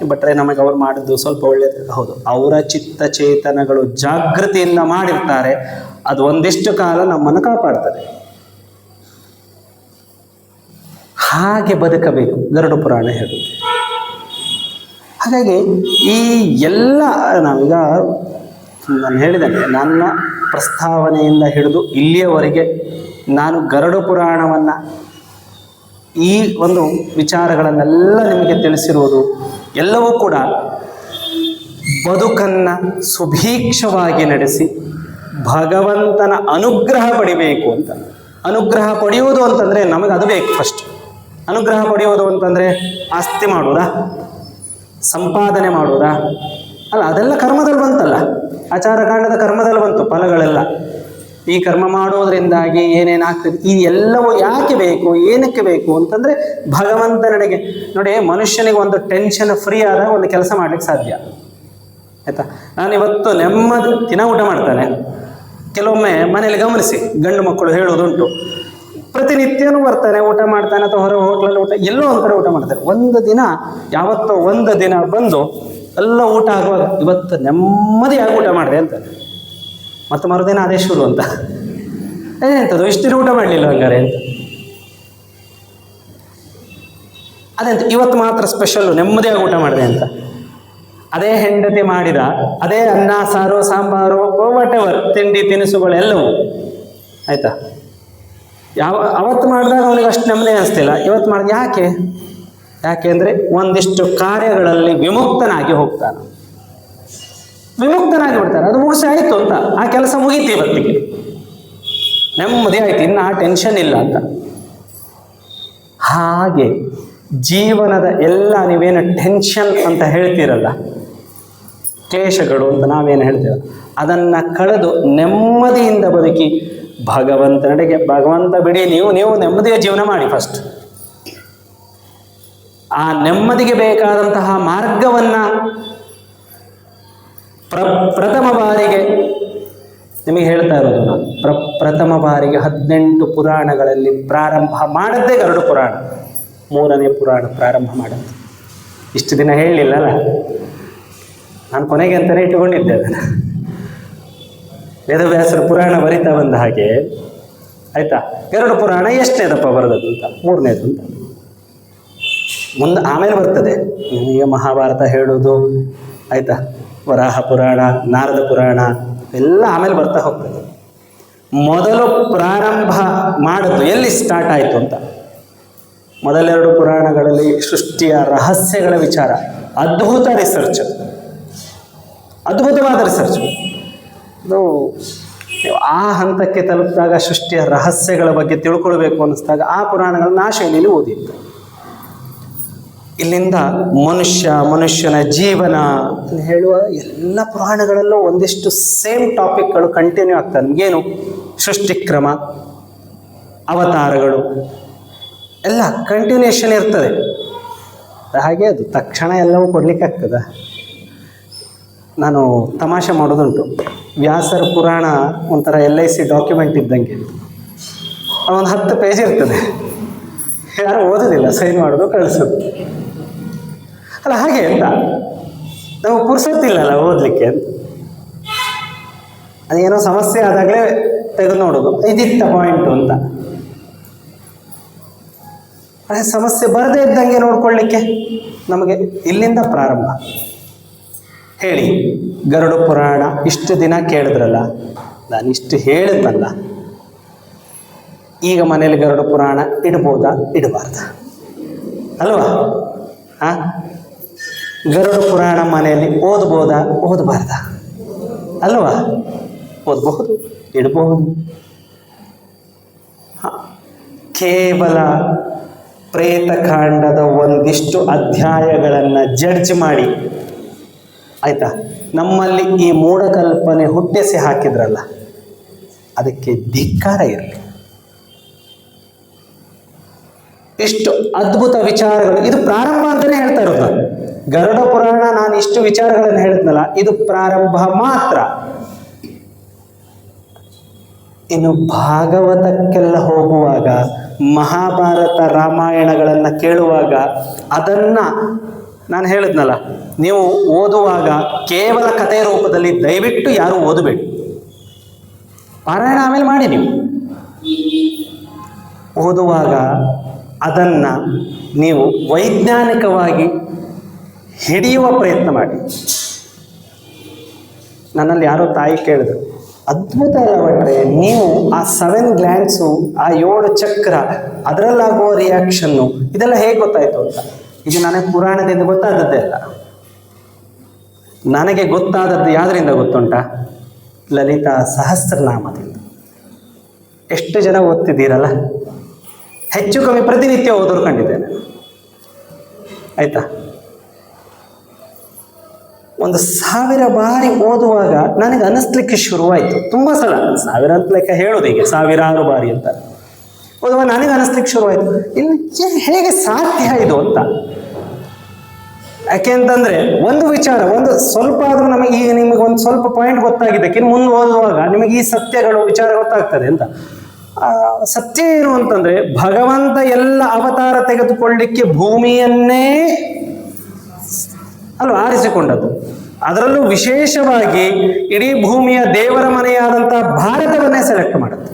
ಭಟ್ರೆ ನಮಗೆ ಅವ್ರು ಮಾಡಿದ್ದು ಸ್ವಲ್ಪ ಒಳ್ಳೆಯದು, ಹೌದು, ಅವರ ಚಿತ್ತ ಚೇತನಗಳು ಜಾಗೃತಿಯಿಂದ ಮಾಡಿರ್ತಾರೆ, ಅದು ಒಂದಿಷ್ಟು ಕಾಲ ನಮ್ಮನ್ನು ಕಾಪಾಡ್ತದೆ. ಹಾಗೆ ಬದುಕಬೇಕು ಗರುಡ ಪುರಾಣ ಹೇಳುತ್ತೆ. ಹಾಗಾಗಿ ಈ ಎಲ್ಲ ನಾವೀಗ ನಾನು ಹೇಳಿದ್ದೇನೆ, ನನ್ನ ಪ್ರಸ್ತಾವನೆಯಿಂದ ಹಿಡಿದು ಇಲ್ಲಿಯವರೆಗೆ ನಾನು ಗರುಡ ಪುರಾಣವನ್ನು ಈ ಒಂದು ವಿಚಾರಗಳನ್ನೆಲ್ಲ ನಿಮಗೆ ತಿಳಿಸಿರುವುದು ಎಲ್ಲವೂ ಕೂಡ ಬದುಕನ್ನು ಸುಭೀಕ್ಷವಾಗಿ ನಡೆಸಿ ಭಗವಂತನ ಅನುಗ್ರಹ ಪಡಿಬೇಕು ಅಂತ. ಅನುಗ್ರಹ ಪಡೆಯುವುದು ಅಂತಂದರೆ ನಮಗೆ ಅದು ಬೇಕು. ಫಸ್ಟ್ ಅನುಗ್ರಹ ಪಡೆಯುವುದು ಅಂತಂದರೆ ಆಸ್ತಿ ಮಾಡುವುದಾ, ಸಂಪಾದನೆ ಮಾಡುವುದಾ? ಅಲ್ಲ, ಅದೆಲ್ಲ ಕರ್ಮದಲ್ಲಿ ಬಂತಲ್ಲ, ಆಚಾರಕಾಂಡದ ಕರ್ಮದಲ್ಲಿ ಬಂತು ಫಲಗಳೆಲ್ಲ. ಈ ಕರ್ಮ ಮಾಡೋದ್ರಿಂದಾಗಿ ಏನೇನಾಗ್ತದೆ, ಈ ಎಲ್ಲವೂ ಯಾಕೆ ಬೇಕು, ಏನಕ್ಕೆ ಬೇಕು ಅಂತಂದರೆ ಭಗವಂತನೆಡೆಗೆ. ನೋಡಿ, ಮನುಷ್ಯನಿಗೆ ಒಂದು ಟೆನ್ಷನ್ ಫ್ರೀ ಆದಾಗ ಒಂದು ಕೆಲಸ ಮಾಡ್ಲಿಕ್ಕೆ ಸಾಧ್ಯ, ಆಯಿತಾ? ನಾನಿವತ್ತು ನೆಮ್ಮದಿ ದಿನ ಊಟ ಮಾಡ್ತಾನೆ. ಕೆಲವೊಮ್ಮೆ ಮನೇಲಿ ಗಮನಿಸಿ, ಗಂಡು ಮಕ್ಕಳು ಹೇಳೋದುಂಟು, ಪ್ರತಿನಿತ್ಯನೂ ಬರ್ತಾನೆ, ಊಟ ಮಾಡ್ತಾನೆ, ಅಥವಾ ಹೊರ ಹೋಟ್ಲಲ್ಲಿ ಊಟ, ಎಲ್ಲೋ ಒಂದು ಕಡೆ ಊಟ ಮಾಡ್ತಾರೆ. ಒಂದು ದಿನ, ಯಾವತ್ತೋ ಒಂದು ದಿನ ಬಂದು ಎಲ್ಲ ಊಟ ಆಗುವಾಗ ಇವತ್ತು ನೆಮ್ಮದಿಯಾಗಿ ಊಟ ಮಾಡಿದೆ ಅಂತ, ಮತ್ತು ಮರುದಿನ ಅದೇ ಶುರು ಅಂತ. ಅದೇಂಥದ್ದು ಇಷ್ಟು ದಿನ ಊಟ ಮಾಡಲಿಲ್ಲ ಹಂಗಾರೆ ಅಂತ. ಅದೆಂತ ಇವತ್ತು ಮಾತ್ರ ಸ್ಪೆಷಲ್ಲು ನೆಮ್ಮದಿಯಾಗಿ ಊಟ ಮಾಡಿದೆ ಅಂತ. ಅದೇ ಹೆಂಡತಿ ಮಾಡಿದ ಅದೇ ಅನ್ನ ಸಾರು ಸಾಂಬಾರು ವಾಟ್ ಎವರ್ ತಿಂಡಿ ತಿನಿಸುಗಳೆಲ್ಲವೂ, ಆಯಿತಾ? ಅವತ್ತು ಮಾಡಿದಾಗ ಅವನಿಗೆ ಅಷ್ಟು ನೆಮ್ಮದಿ ಅನಿಸ್ತಿಲ್ಲ, ಇವತ್ತು ಮಾಡಿದ ಯಾಕೆ ಅಂದರೆ ಒಂದಿಷ್ಟು ಕಾರ್ಯಗಳಲ್ಲಿ ವಿಮುಕ್ತನಾಗಿ ಹೋಗ್ತಾನೆ, ವಿಮುಕ್ತನಾಗಿ ಬಿಡ್ತಾರೆ. ಅದು ಮುಗಿಸಿ ಆಯಿತು ಅಂತ, ಆ ಕೆಲಸ ಮುಗೀತು, ಇವತ್ತಿಗೆ ನೆಮ್ಮದಿ ಆಯಿತು, ಇನ್ನು ಆ ಟೆನ್ಷನ್ ಇಲ್ಲ ಅಂತ. ಹಾಗೆ ಜೀವನದ ಎಲ್ಲ ನೀವೇನು ಟೆನ್ಷನ್ ಅಂತ ಹೇಳ್ತೀರಲ್ಲ, ಕ್ಲೇಶಗಳು ಅಂತ ನಾವೇನು ಹೇಳ್ತೀರ, ಅದನ್ನು ಕಳೆದು ನೆಮ್ಮದಿಯಿಂದ ಬದುಕಿ ಭಗವಂತನೆಡೆಗೆ, ಭಗವಂತ ಬಿಡಿ, ನೀವು ನೆಮ್ಮದಿಯ ಜೀವನ ಮಾಡಿ ಫಸ್ಟ್. ಆ ನೆಮ್ಮದಿಗೆ ಬೇಕಾದಂತಹ ಮಾರ್ಗವನ್ನು ಪ್ರಥಮ ಬಾರಿಗೆ ನಿಮಗೆ ಹೇಳ್ತಾ ಇರೋದು ನಾನು. ಪ್ರಥಮ ಬಾರಿಗೆ 18 ಪುರಾಣಗಳಲ್ಲಿ ಪ್ರಾರಂಭ ಮಾಡದ್ದೇ ಗರುಡ ಪುರಾಣ. 3ನೇ ಪುರಾಣ ಪ್ರಾರಂಭ ಮಾಡದ್ದು. ಇಷ್ಟು ದಿನ ಹೇಳಲಿಲ್ಲಲ್ಲ, ನಾನು ಕೊನೆಗೆ ಅಂತಲೇ ಇಟ್ಟುಕೊಂಡಿದ್ದೆ ಅದನ್ನು. ವೇದವ್ಯಾಸರ ಪುರಾಣ ಬರಿತಾ ಬಂದ ಹಾಗೆ, ಆಯಿತಾ? ಗರುಡ ಪುರಾಣ ಎಷ್ಟನೇದಪ್ಪ ಬರೆದದ್ದು ಅಂತ, 3ನೇದು ಅಂತ. ಮುಂದೆ ಆಮೇಲೆ ಬರ್ತದೆ ಈಗ ಮಹಾಭಾರತ ಹೇಳೋದು, ಆಯಿತಾ? ವರಾಹ ಪುರಾಣ, ನಾರದ ಪುರಾಣ ಎಲ್ಲ ಆಮೇಲೆ ಬರ್ತಾ ಹೋಗ್ತದೆ. ಮೊದಲು ಪ್ರಾರಂಭ ಮಾಡೋದು ಎಲ್ಲಿ ಸ್ಟಾರ್ಟ್ ಆಯಿತು ಅಂತ, ಮೊದಲೆರಡು ಪುರಾಣಗಳಲ್ಲಿ ಸೃಷ್ಟಿಯ ರಹಸ್ಯಗಳ ವಿಚಾರ, ಅದ್ಭುತ ರಿಸರ್ಚ್, ಅದ್ಭುತವಾದ ರಿಸರ್ಚ್. ಅದು ಆ ಹಂತಕ್ಕೆ ತಲುಪಿದಾಗ, ಸೃಷ್ಟಿಯ ರಹಸ್ಯಗಳ ಬಗ್ಗೆ ತಿಳ್ಕೊಳ್ಬೇಕು ಅನ್ನಿಸ್ದಾಗ ಆ ಪುರಾಣಗಳನ್ನ ಆ ಶೈಲಿಯಲ್ಲಿ ಓದಿತ್ತು. ಇಲ್ಲಿಂದ ಮನುಷ್ಯನ ಜೀವನ ಅಂತ ಹೇಳುವ ಎಲ್ಲ ಪುರಾಣಗಳಲ್ಲೂ ಒಂದಿಷ್ಟು ಸೇಮ್ ಟಾಪಿಕ್ಗಳು ಕಂಟಿನ್ಯೂ ಆಗ್ತದೆ. ನಮಗೇನು ಸೃಷ್ಟಿಕ್ರಮ, ಅವತಾರಗಳು ಎಲ್ಲ ಕಂಟಿನ್ಯೂಷನ್ ಇರ್ತದೆ. ಹಾಗೆ ಅದು ತಕ್ಷಣ ಎಲ್ಲವೂ ಕೊಡಲಿಕ್ಕಾಗ್ತದೆ. ನಾನು ತಮಾಷೆ ಮಾಡೋದುಂಟು, ವ್ಯಾಸರ ಪುರಾಣ ಒಂಥರ LIC ಡಾಕ್ಯುಮೆಂಟ್ ಇದ್ದಂಗೆ, ಅದೊಂದು 10 ಪೇಜ್ ಇರ್ತದೆ, ಯಾರು ಓದೋದಿಲ್ಲ, ಸೈನ್ ಮಾಡೋದು ಕಳಿಸೋದು ಅಲ್ಲ. ಹಾಗೆ ಅಂತ ನಮಗೆ ಪುರ್ಸೊತ್ತಿಲ್ಲಲ್ಲ ಓದಲಿಕ್ಕೆ ಅಂತ. ಅದೇನೋ ಸಮಸ್ಯೆ ಆದಾಗಲೇ ತೆಗೆದು ನೋಡೋದು, ಇದಿತ್ತ ಪಾಯಿಂಟು ಅಂತ. ಅದೇ ಸಮಸ್ಯೆ ಬರದೇ ಇದ್ದಂಗೆ ನೋಡ್ಕೊಳ್ಳಿಕ್ಕೆ ನಮಗೆ ಇಲ್ಲಿಂದ ಪ್ರಾರಂಭ. ಹೇಳಿ, ಗರುಡ ಪುರಾಣ ಇಷ್ಟು ದಿನ ಕೇಳಿದ್ರಲ್ಲ, ನಾನು ಇಷ್ಟು ಹೇಳಿದ್ನಲ್ಲ, ಈಗ ಮನೇಲಿ ಗರುಡ ಪುರಾಣ ಇಡ್ಬೋದಾ, ಇಡಬಾರ್ದ ಅಲ್ವಾ? ಗರುಡ ಪುರಾಣ ಮನೆಯಲ್ಲಿ ಓದ್ಬೋದಾ, ಓದಬಾರ್ದ ಅಲ್ವಾ? ಓದಬಹುದು, ಇಡಬಹುದು. ಕೇವಲ ಪ್ರೇತಕಾಂಡದ ಒಂದಿಷ್ಟು ಅಧ್ಯಾಯಗಳನ್ನು ಜಡ್ಜ್ ಮಾಡಿ, ಆಯಿತಾ, ನಮ್ಮಲ್ಲಿ ಈ ಮೂಢಕಲ್ಪನೆ ಹುಟ್ಟಿಸಿ ಹಾಕಿದ್ರಲ್ಲ, ಅದಕ್ಕೆ ಧಿಕ್ಕಾರ ಇರಲಿ. ಇಷ್ಟು ಅದ್ಭುತ ವಿಚಾರಗಳು, ಇದು ಪ್ರಾರಂಭ ಅಂತಲೇ ಹೇಳ್ತಾ ಇರೋದು ನಾನು. ಗರುಡ ಪುರಾಣ ನಾನು ಇಷ್ಟು ವಿಚಾರಗಳನ್ನು ಹೇಳಿದ್ನಲ್ಲ, ಇದು ಪ್ರಾರಂಭ ಮಾತ್ರ. ಇನ್ನು ಭಾಗವತಕ್ಕೆಲ್ಲ ಹೋಗುವಾಗ, ಮಹಾಭಾರತ ರಾಮಾಯಣಗಳನ್ನು ಕೇಳುವಾಗ ಅದನ್ನು ನಾನು ಹೇಳಿದ್ನಲ್ಲ, ನೀವು ಓದುವಾಗ ಕೇವಲ ಕಥೆಯ ರೂಪದಲ್ಲಿ ದಯವಿಟ್ಟು ಯಾರೂ ಓದಬೇಡಿ. ಪಾರಾಯಣ ಆಮೇಲೆ ಮಾಡಿ. ನೀವು ಓದುವಾಗ ಅದನ್ನು ನೀವು ವೈಜ್ಞಾನಿಕವಾಗಿ ಹಿಡಿಯುವ ಪ್ರಯತ್ನ ಮಾಡಿ. ನನ್ನಲ್ಲಿ ಯಾರೋ ತಾಯಿ ಕೇಳಿದ್ರು, ಅದ್ಭುತ ಅಲ್ಲ ಭಟ್ರೆ, ನೀವು ಆ 7 ಗ್ಲ್ಯಾಂಡ್ಸು, ಆ 7 ಚಕ್ರ, ಅದರಲ್ಲಾಗುವ ರಿಯಾಕ್ಷನ್ನು ಇದೆಲ್ಲ ಹೇಗೆ ಗೊತ್ತಾಯಿತು ಅಂತ. ಇದು ನನಗೆ ಪುರಾಣದಿಂದ ಗೊತ್ತಾದದ್ದೇ ಅಲ್ಲ. ನನಗೆ ಗೊತ್ತಾದದ್ದು ಯಾವುದರಿಂದ ಗೊತ್ತುಂಟಾ? ಲಲಿತಾ ಸಹಸ್ರನಾಮದಿಂದ. ಎಷ್ಟು ಜನ ಓದ್ತಿದ್ದೀರಲ್ಲ? ಹೆಚ್ಚು ಕಮ್ಮಿ ಪ್ರತಿನಿತ್ಯ ಓದೋರು ಕಂಡಿದ್ದೇನೆ. ಆಯ್ತಾ? 1000 ಬಾರಿ ಓದುವಾಗ ನನಗೆ ಅನ್ನಿಸ್ಲಿಕ್ಕೆ ಶುರುವಾಯಿತು. ತುಂಬ ಸಲ, 1000 ಅಂತ ಲೆಕ್ಕ ಹೇಳೋದು, ಈಗ 1000 ಬಾರಿ ಅಂತ ಓದುವಾಗ ನನಗೆ ಅನ್ನಿಸ್ಲಿಕ್ಕೆ ಶುರುವಾಯಿತು, ಇಲ್ಲಿ ಹೇಗೆ ಸಾಧ್ಯ ಇದು ಅಂತ. ಯಾಕೆಂತಂದ್ರೆ ಒಂದು ವಿಚಾರ, ಒಂದು ಸ್ವಲ್ಪ ಆದರೂ ನಮಗೆ ಈಗ ನಿಮಗೆ ಒಂದು ಸ್ವಲ್ಪ ಪಾಯಿಂಟ್ ಗೊತ್ತಾಗಿದೆ, ಇನ್ನು ಮುಂದೆ ಓದುವಾಗ ನಿಮಗೆ ಈ ಸತ್ಯಗಳು ವಿಚಾರ ಗೊತ್ತಾಗ್ತದೆ ಅಂತ. ಸತ್ಯ ಏನು ಅಂತಂದ್ರೆ, ಭಗವಂತ ಎಲ್ಲ ಅವತಾರ ತೆಗೆದುಕೊಳ್ಳಿಕ್ಕೆ ಭೂಮಿಯನ್ನೇ ಆರಿಸಿಕೊಂಡದ್ದು. ಅದರಲ್ಲೂ ವಿಶೇಷವಾಗಿ ಇಡೀ ಭೂಮಿಯ ದೇವರ ಮನೆಯಾದಂಥ ಭಾರತವನ್ನೇ ಸೆಲೆಕ್ಟ್ ಮಾಡುತ್ತೆ.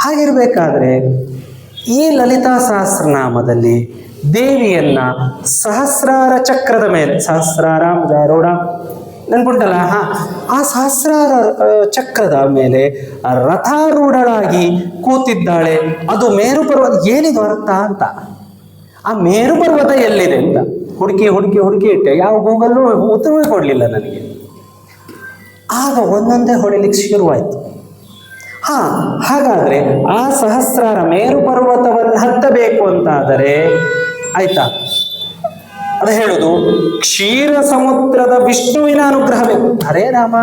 ಹಾಗಿರ್ಬೇಕಾದ್ರೆ ಈ ಲಲಿತಾ ಸಹಸ್ರನಾಮದಲ್ಲಿ ದೇವಿಯನ್ನ ಸಹಸ್ರಾರ ಚಕ್ರದ ಮೇಲೆ, ಸಹಸ್ರಾರ ಗಾರುಡ ನೆನ್ಪುಂಟಲ್ಲ, ಆ ಸಹಸ್ರಾರ ಚಕ್ರದ ಮೇಲೆ ರಥಾರೂಢಳಾಗಿ ಕೂತಿದ್ದಾಳೆ. ಅದು ಮೇರು ಪರ್ವತ. ಏನಿದು ಅರ್ಥ ಅಂತ, ಆ ಮೇರು ಪರ್ವತ ಎಲ್ಲಿದೆ ಅಂತ ಹುಡುಕಿ ಹುಡುಕಿ ಹುಡುಕಿ ಇಟ್ಟೆ. ಯಾವ ಗೂಗಲ್ಲೂ ಉತ್ತರವೇ ಕೊಡಲಿಲ್ಲ ನನಗೆ. ಆಗ ಒಂದೊಂದೇ ಹೊಡಿಲಿಕ್ಕೆ ಶುರುವಾಯಿತು. ಹಾಗಾದರೆ ಆ ಸಹಸ್ರಾರ ಮೇರು ಪರ್ವತವನ್ನು ಹತ್ತಬೇಕು ಅಂತಾದರೆ ಆಯ್ತಾ, ಅದು ಹೇಳುದು ಕ್ಷೀರ ಸಮುದ್ರದ ವಿಷ್ಣುವಿನ ಅನುಗ್ರಹ ಬೇಕು. ಹರೇ ರಾಮ,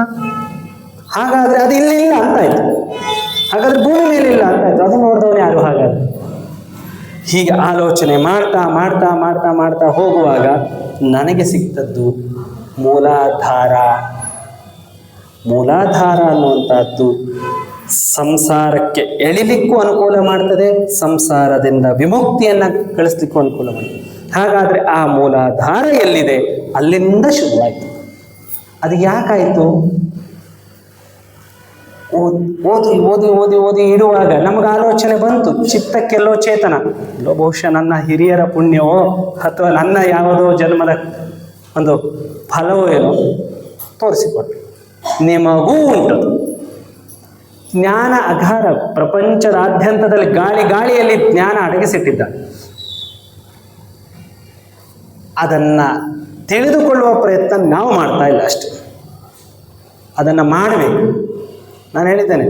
ಹಾಗಾದ್ರೆ ಅದು ಇಲ್ಲಿಲ್ಲ ಅಂತಾಯ್ತು. ಹಾಗಾದ್ರೆ ಭೂಮಿ ಮೇಲೆ ಇಲ್ಲ ಅಂತಾಯ್ತು. ಅದು ನೋಡಿದವನು ಯಾರು? ಹಾಗಾದ್ರೆ ಹೀಗೆ ಆಲೋಚನೆ ಮಾಡ್ತಾ ಮಾಡ್ತಾ ಮಾಡ್ತಾ ಮಾಡ್ತಾ ಹೋಗುವಾಗ ನನಗೆ ಸಿಕ್ತದ್ದು ಮೂಲಾಧಾರ. ಮೂಲಾಧಾರ ಅನ್ನುವಂಥದ್ದು ಸಂಸಾರಕ್ಕೆ ಎಳಿಲಿಕ್ಕೂ ಅನುಕೂಲ ಮಾಡ್ತದೆ, ಸಂಸಾರದಿಂದ ವಿಮುಕ್ತಿಯನ್ನು ಗಳಿಸ್ಲಿಕ್ಕೂ ಅನುಕೂಲ ಮಾಡ್ತದೆ. ಹಾಗಾದರೆ ಆ ಮೂಲಾಧಾರ ಎಲ್ಲಿದೆ ಅಲ್ಲಿಂದ ಶುರುವಾಯಿತು. ಅದು ಯಾಕಾಯಿತು? ಓದಿ ಓದಿ ಓದಿ ಓದಿ ಇಡುವಾಗ ನಮಗೆ ಆಲೋಚನೆ ಬಂತು, ಚಿತ್ತಕ್ಕೆಲ್ಲೋ ಚೇತನ, ಎಲ್ಲೋ ಬಹುಶಃ ನನ್ನ ಹಿರಿಯರ ಪುಣ್ಯವೋ ಅಥವಾ ನನ್ನ ಯಾವುದೋ ಜನ್ಮದ ಒಂದು ಫಲವೋ ಏನೋ ತೋರಿಸಿಕೊಟ್ಟು. ನಿಮಗೂ ಉಂಟು ಜ್ಞಾನ ಅಗಾರ. ಪ್ರಪಂಚದಾದ್ಯಂತದಲ್ಲಿ ಗಾಳಿಯಲ್ಲಿ ಜ್ಞಾನ ಅಡಗಿಸಿಟ್ಟಿದ್ದ. ಅದನ್ನು ತಿಳಿದುಕೊಳ್ಳುವ ಪ್ರಯತ್ನ ನಾವು ಮಾಡ್ತಾ ಇಲ್ಲ ಅಷ್ಟೆ. ಅದನ್ನು ಮಾಡಬೇಕು. ನಾನು ಹೇಳಿದ್ದೇನೆ,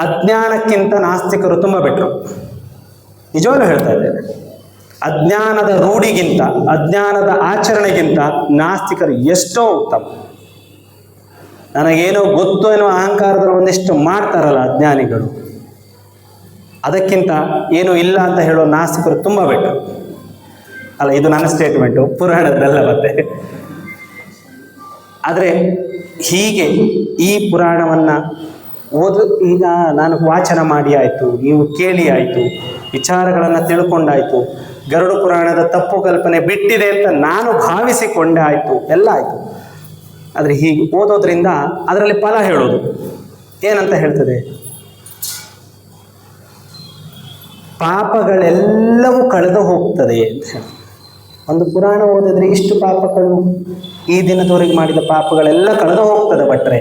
ಅಜ್ಞಾನಕ್ಕಿಂತ ನಾಸ್ತಿಕರು ತುಂಬ ಬೆಟ್ರು. ನಿಜವಾಗ್ಲೂ ಹೇಳ್ತಾ ಇದ್ದೇನೆ. ಅಜ್ಞಾನದ ರೂಢಿಗಿಂತ, ಅಜ್ಞಾನದ ಆಚರಣೆಗಿಂತ ನಾಸ್ತಿಕರು ಎಷ್ಟೋ ಉತ್ತಮ. ನನಗೇನೋ ಗೊತ್ತು ಎನ್ನುವ ಅಹಂಕಾರದಲ್ಲಿ ಒಂದಿಷ್ಟು ಮಾಡ್ತಾರಲ್ಲ ಅಜ್ಞಾನಿಗಳು, ಅದಕ್ಕಿಂತ ಏನೂ ಇಲ್ಲ ಅಂತ ಹೇಳೋ ನಾಸ್ತಿಕರು ತುಂಬ ಬೆಟ್ರು. ಅಲ್ಲ, ಇದು ನನ್ನ ಸ್ಟೇಟ್ಮೆಂಟು, ಪುರಾಣದಲ್ಲ ಮತ್ತೆ. ಆದರೆ ಹೀಗೆ ಈ ಪುರಾಣವನ್ನು ಈಗ ನಾನು ವಾಚನ ಮಾಡಿ ಆಯಿತು, ನೀವು ಕೇಳಿ ಆಯಿತು, ವಿಚಾರಗಳನ್ನು ತಿಳ್ಕೊಂಡಾಯಿತು, ಗರುಡ ಪುರಾಣದ ತಪ್ಪು ಕಲ್ಪನೆ ಬಿಟ್ಟಿದೆ ಅಂತ ನಾನು ಭಾವಿಸಿಕೊಂಡೆ ಆಯಿತು, ಎಲ್ಲ ಆಯಿತು. ಆದರೆ ಹೀಗೆ ಓದೋದ್ರಿಂದ ಅದರಲ್ಲಿ ಫಲ ಹೇಳೋದು ಏನಂತ ಹೇಳ್ತದೆ? ಪಾಪಗಳೆಲ್ಲವೂ ಕಳೆದು ಹೋಗ್ತದೆ ಅಂತ ಹೇಳಿ. ಒಂದು ಪುರಾಣ ಓದಿದ್ರೆ ಇಷ್ಟು ಪಾಪಗಳು, ಈ ದಿನದವರೆಗೆ ಮಾಡಿದ ಪಾಪಗಳೆಲ್ಲ ಕಳೆದು ಹೋಗ್ತದೆ ಭಟ್ರೆ,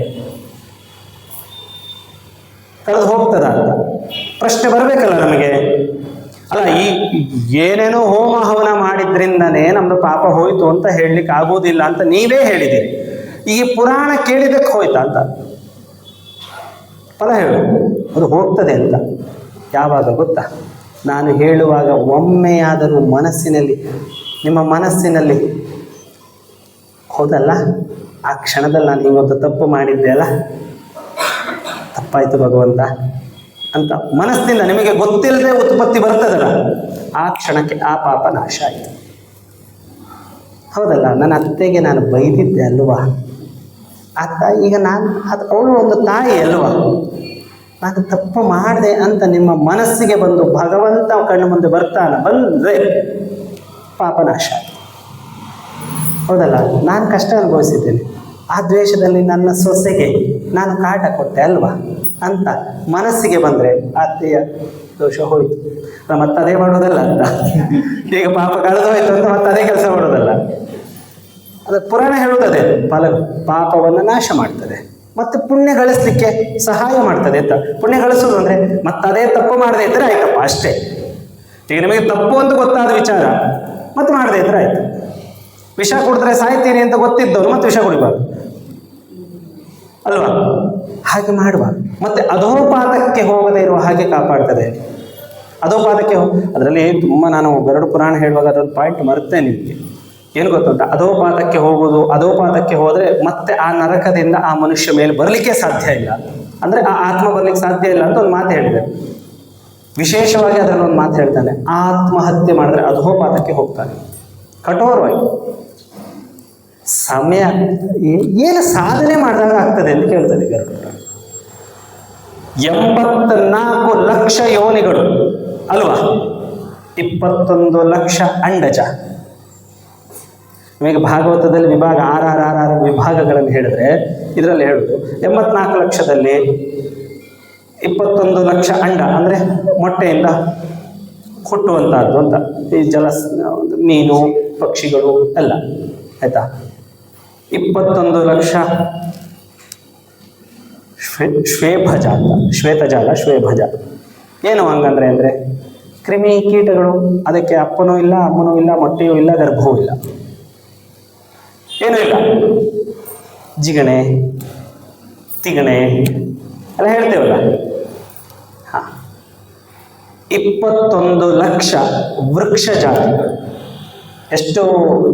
ಕಳೆದು ಹೋಗ್ತದ ಅಂತ ಪ್ರಶ್ನೆ ಬರಬೇಕಲ್ಲ ನಮಗೆ. ಅಲ್ಲ, ಈ ಏನೇನೋ ಹೋಮ ಹವನ ಮಾಡಿದ್ರಿಂದನೇ ನಮ್ದು ಪಾಪ ಹೋಯ್ತು ಅಂತ ಹೇಳಲಿಕ್ಕೆ ಆಗೋದಿಲ್ಲ ಅಂತ ನೀವೇ ಹೇಳಿದ್ದೀರಿ. ಈ ಪುರಾಣ ಕೇಳಿದಕ್ಕೆ ಹೋಯ್ತಾ ಅಂತ ಫಲ ಹೇಳು. ಅದು ಹೋಗ್ತದೆ ಅಂತ ಯಾವಾಗ ಗೊತ್ತಾ? ನಾನು ಹೇಳುವಾಗ ಒಮ್ಮೆಯಾದರೂ ಮನಸ್ಸಿನಲ್ಲಿ, ನಿಮ್ಮ ಮನಸ್ಸಿನಲ್ಲಿ ಹೌದಲ್ಲ, ಆ ಕ್ಷಣದಲ್ಲಿ ನಾನು ಹಿಂಗೊಂದು ತಪ್ಪು ಮಾಡಿದ್ದೆ ಅಲ್ಲ, ತಪ್ಪಾಯಿತು ಭಗವಂತ ಅಂತ ಮನಸ್ಸಿನಿಂದ ನಿಮಗೆ ಗೊತ್ತಿಲ್ಲದೆ ಉತ್ಪತ್ತಿ ಬರ್ತದಲ್ಲ, ಆ ಕ್ಷಣಕ್ಕೆ ಆ ಪಾಪ ನಾಶ ಆಯಿತು. ಹೌದಲ್ಲ, ನನ್ನ ಅತ್ತೆಗೆ ನಾನು ಬೈದಿದ್ದೆ ಅಲ್ವಾ? ಅತ್ತ ಈಗ ನಾನು ಅವಳು ಒಂದು ತಾಯಿ ಅಲ್ವಾ? ನಾನು ತಪ್ಪು ಮಾಡಿದೆ ಅಂತ ನಿಮ್ಮ ಮನಸ್ಸಿಗೆ ಬಂದು ಭಗವಂತ ಕಣ್ಣು ಮುಂದೆ ಬಂದರೆ ಪಾಪನಾಶ. ಹೌದಲ್ಲ? ನಾನು ಕಷ್ಟ ಅನುಭವಿಸಿದ್ದೇನೆ, ಆ ದ್ವೇಷದಲ್ಲಿ ನನ್ನ ಸೊಸೆಗೆ ನಾನು ಕಾಟ ಕೊಟ್ಟೆ ಅಲ್ವಾ ಅಂತ ಮನಸ್ಸಿಗೆ ಬಂದರೆ ಅತ್ತೆಯ ದೋಷ ಹೋಯಿತು, ಮತ್ತೆ ಅದೇ ಮಾಡೋದಲ್ಲ ಅಂತ. ಈಗ ಪಾಪ ಕಳೆದೋಯ್ತು ಅಂತ ಮತ್ತೆ ಅದೇ ಕೆಲಸ ಮಾಡೋದಲ್ಲ. ಅದು ಪುರಾಣ ಹೇಳುವುದೇ, ಪಾಪವನ್ನು ನಾಶ ಮಾಡ್ತದೆ ಮತ್ತೆ ಪುಣ್ಯ ಗಳಿಸ್ಲಿಕ್ಕೆ ಸಹಾಯ ಮಾಡ್ತದೆ ಅಂತ. ಪುಣ್ಯ ಗಳಿಸೋದು ಅಂದರೆ ಮತ್ತೆ ಅದೇ ತಪ್ಪು ಮಾಡದೇ ಇದ್ದರೆ ಆಯ್ತಪ್ಪ ಅಷ್ಟೇ. ಈಗ ನಿಮಗೆ ತಪ್ಪು ಅಂತ ಗೊತ್ತಾದ ವಿಚಾರ ಮತ್ತೆ ಮಾಡದೇ ಇದ್ರೆ ಆಯ್ತು. ವಿಷ ಕುಡಿದ್ರೆ ಸಾಯ್ತೀನಿ ಅಂತ ಗೊತ್ತಿದ್ದವನು ಮತ್ತೆ ವಿಷ ಕುಡಿಬಾರ್ದು ಅಲ್ವಾ? ಹಾಗೆ ಮಾಡಬಾರ್ದು. ಮತ್ತೆ ಅಧೋಪಾತಕ್ಕೆ ಹೋಗದೇ ಇರುವ ಹಾಗೆ ಕಾಪಾಡ್ತದೆ. ಅಧೋಪಾತಕ್ಕೆ ಅದರಲ್ಲಿ ತುಂಬ ನಾನು ಗರುಡ ಪುರಾಣ ಹೇಳುವಾಗ ಅದೊಂದು ಪಾಯಿಂಟ್ ಮರ್ತೇನೆ ನಿಮಗೆ. ಏನು ಗೊತ್ತುಂಟ? ಅಧೋಪಾತಕ್ಕೆ ಹೋಗುವುದು, ಅಧೋಪಾತಕ್ಕೆ ಹೋದರೆ ಮತ್ತೆ ಆ ನರಕದಿಂದ ಆ ಮನುಷ್ಯ ಮೇಲೆ ಬರಲಿಕ್ಕೆ ಸಾಧ್ಯ ಇಲ್ಲ, ಅಂದರೆ ಆ ಆತ್ಮ ಬರ್ಲಿಕ್ಕೆ ಸಾಧ್ಯ ಇಲ್ಲ ಅಂತ ಒಂದು ಮಾತು ಹೇಳಿದೆ. ವಿಶೇಷವಾಗಿ ಅದರಲ್ಲಿ ಒಂದು ಮಾತು ಹೇಳ್ತಾನೆ, ಆತ್ಮಹತ್ಯೆ ಮಾಡಿದ್ರೆ ಅಧೋಪಾತಕ್ಕೆ ಹೋಗ್ತಾನೆ ಕಠೋರವಾಗಿ. ಸಮಯ ಏನು ಸಾಧನೆ ಮಾಡಿದಾಗ ಆಗ್ತದೆ ಅಂತ ಕೇಳ್ತದೆ ಗರುಡ. 84 ಲಕ್ಷ ಯೋನಿಗಳು ಅಲ್ವಾ? 21 ಲಕ್ಷ ಅಂಡಜ. ನಿಮಗೆ ಭಾಗವತದಲ್ಲಿ ವಿಭಾಗ 6 ವಿಭಾಗಗಳನ್ನು ಹೇಳಿದ್ರೆ ಇದರಲ್ಲಿ ಹೇಳುದು 84 ಲಕ್ಷದಲ್ಲಿ 21 ಲಕ್ಷ ಅಂಡ ಅಂದರೆ ಮೊಟ್ಟೆಯಿಂದ ಹುಟ್ಟುವಂತಹದ್ದು ಅಂತ. ಈ ಮೀನು ಪಕ್ಷಿಗಳು ಎಲ್ಲ ಆಯ್ತಾ. 21 ಲಕ್ಷ ಶ್ವೇಭಜ ಅಂತ, ಶ್ವೇತಜಾಲ ಶ್ವೇಭಜ. ಏನು ಹಂಗಂದ್ರೆ ಅಂದರೆ ಕ್ರಿಮಿ ಕೀಟಗಳು, ಅದಕ್ಕೆ ಅಪ್ಪನೂ ಇಲ್ಲ ಅಮ್ಮನೂ ಇಲ್ಲ ಮೊಟ್ಟೆಯೂ ಇಲ್ಲ ಗರ್ಭವೂ ಇಲ್ಲ, ಏನೂ ಇಲ್ಲ. ಜಿಗಣೆ ತಿಗಣೆ ಎಲ್ಲ ಹೇಳ್ತೇವಲ್ಲ. 21 ಲಕ್ಷ ವೃಕ್ಷ ಜಾತಿಗಳು. ಎಷ್ಟು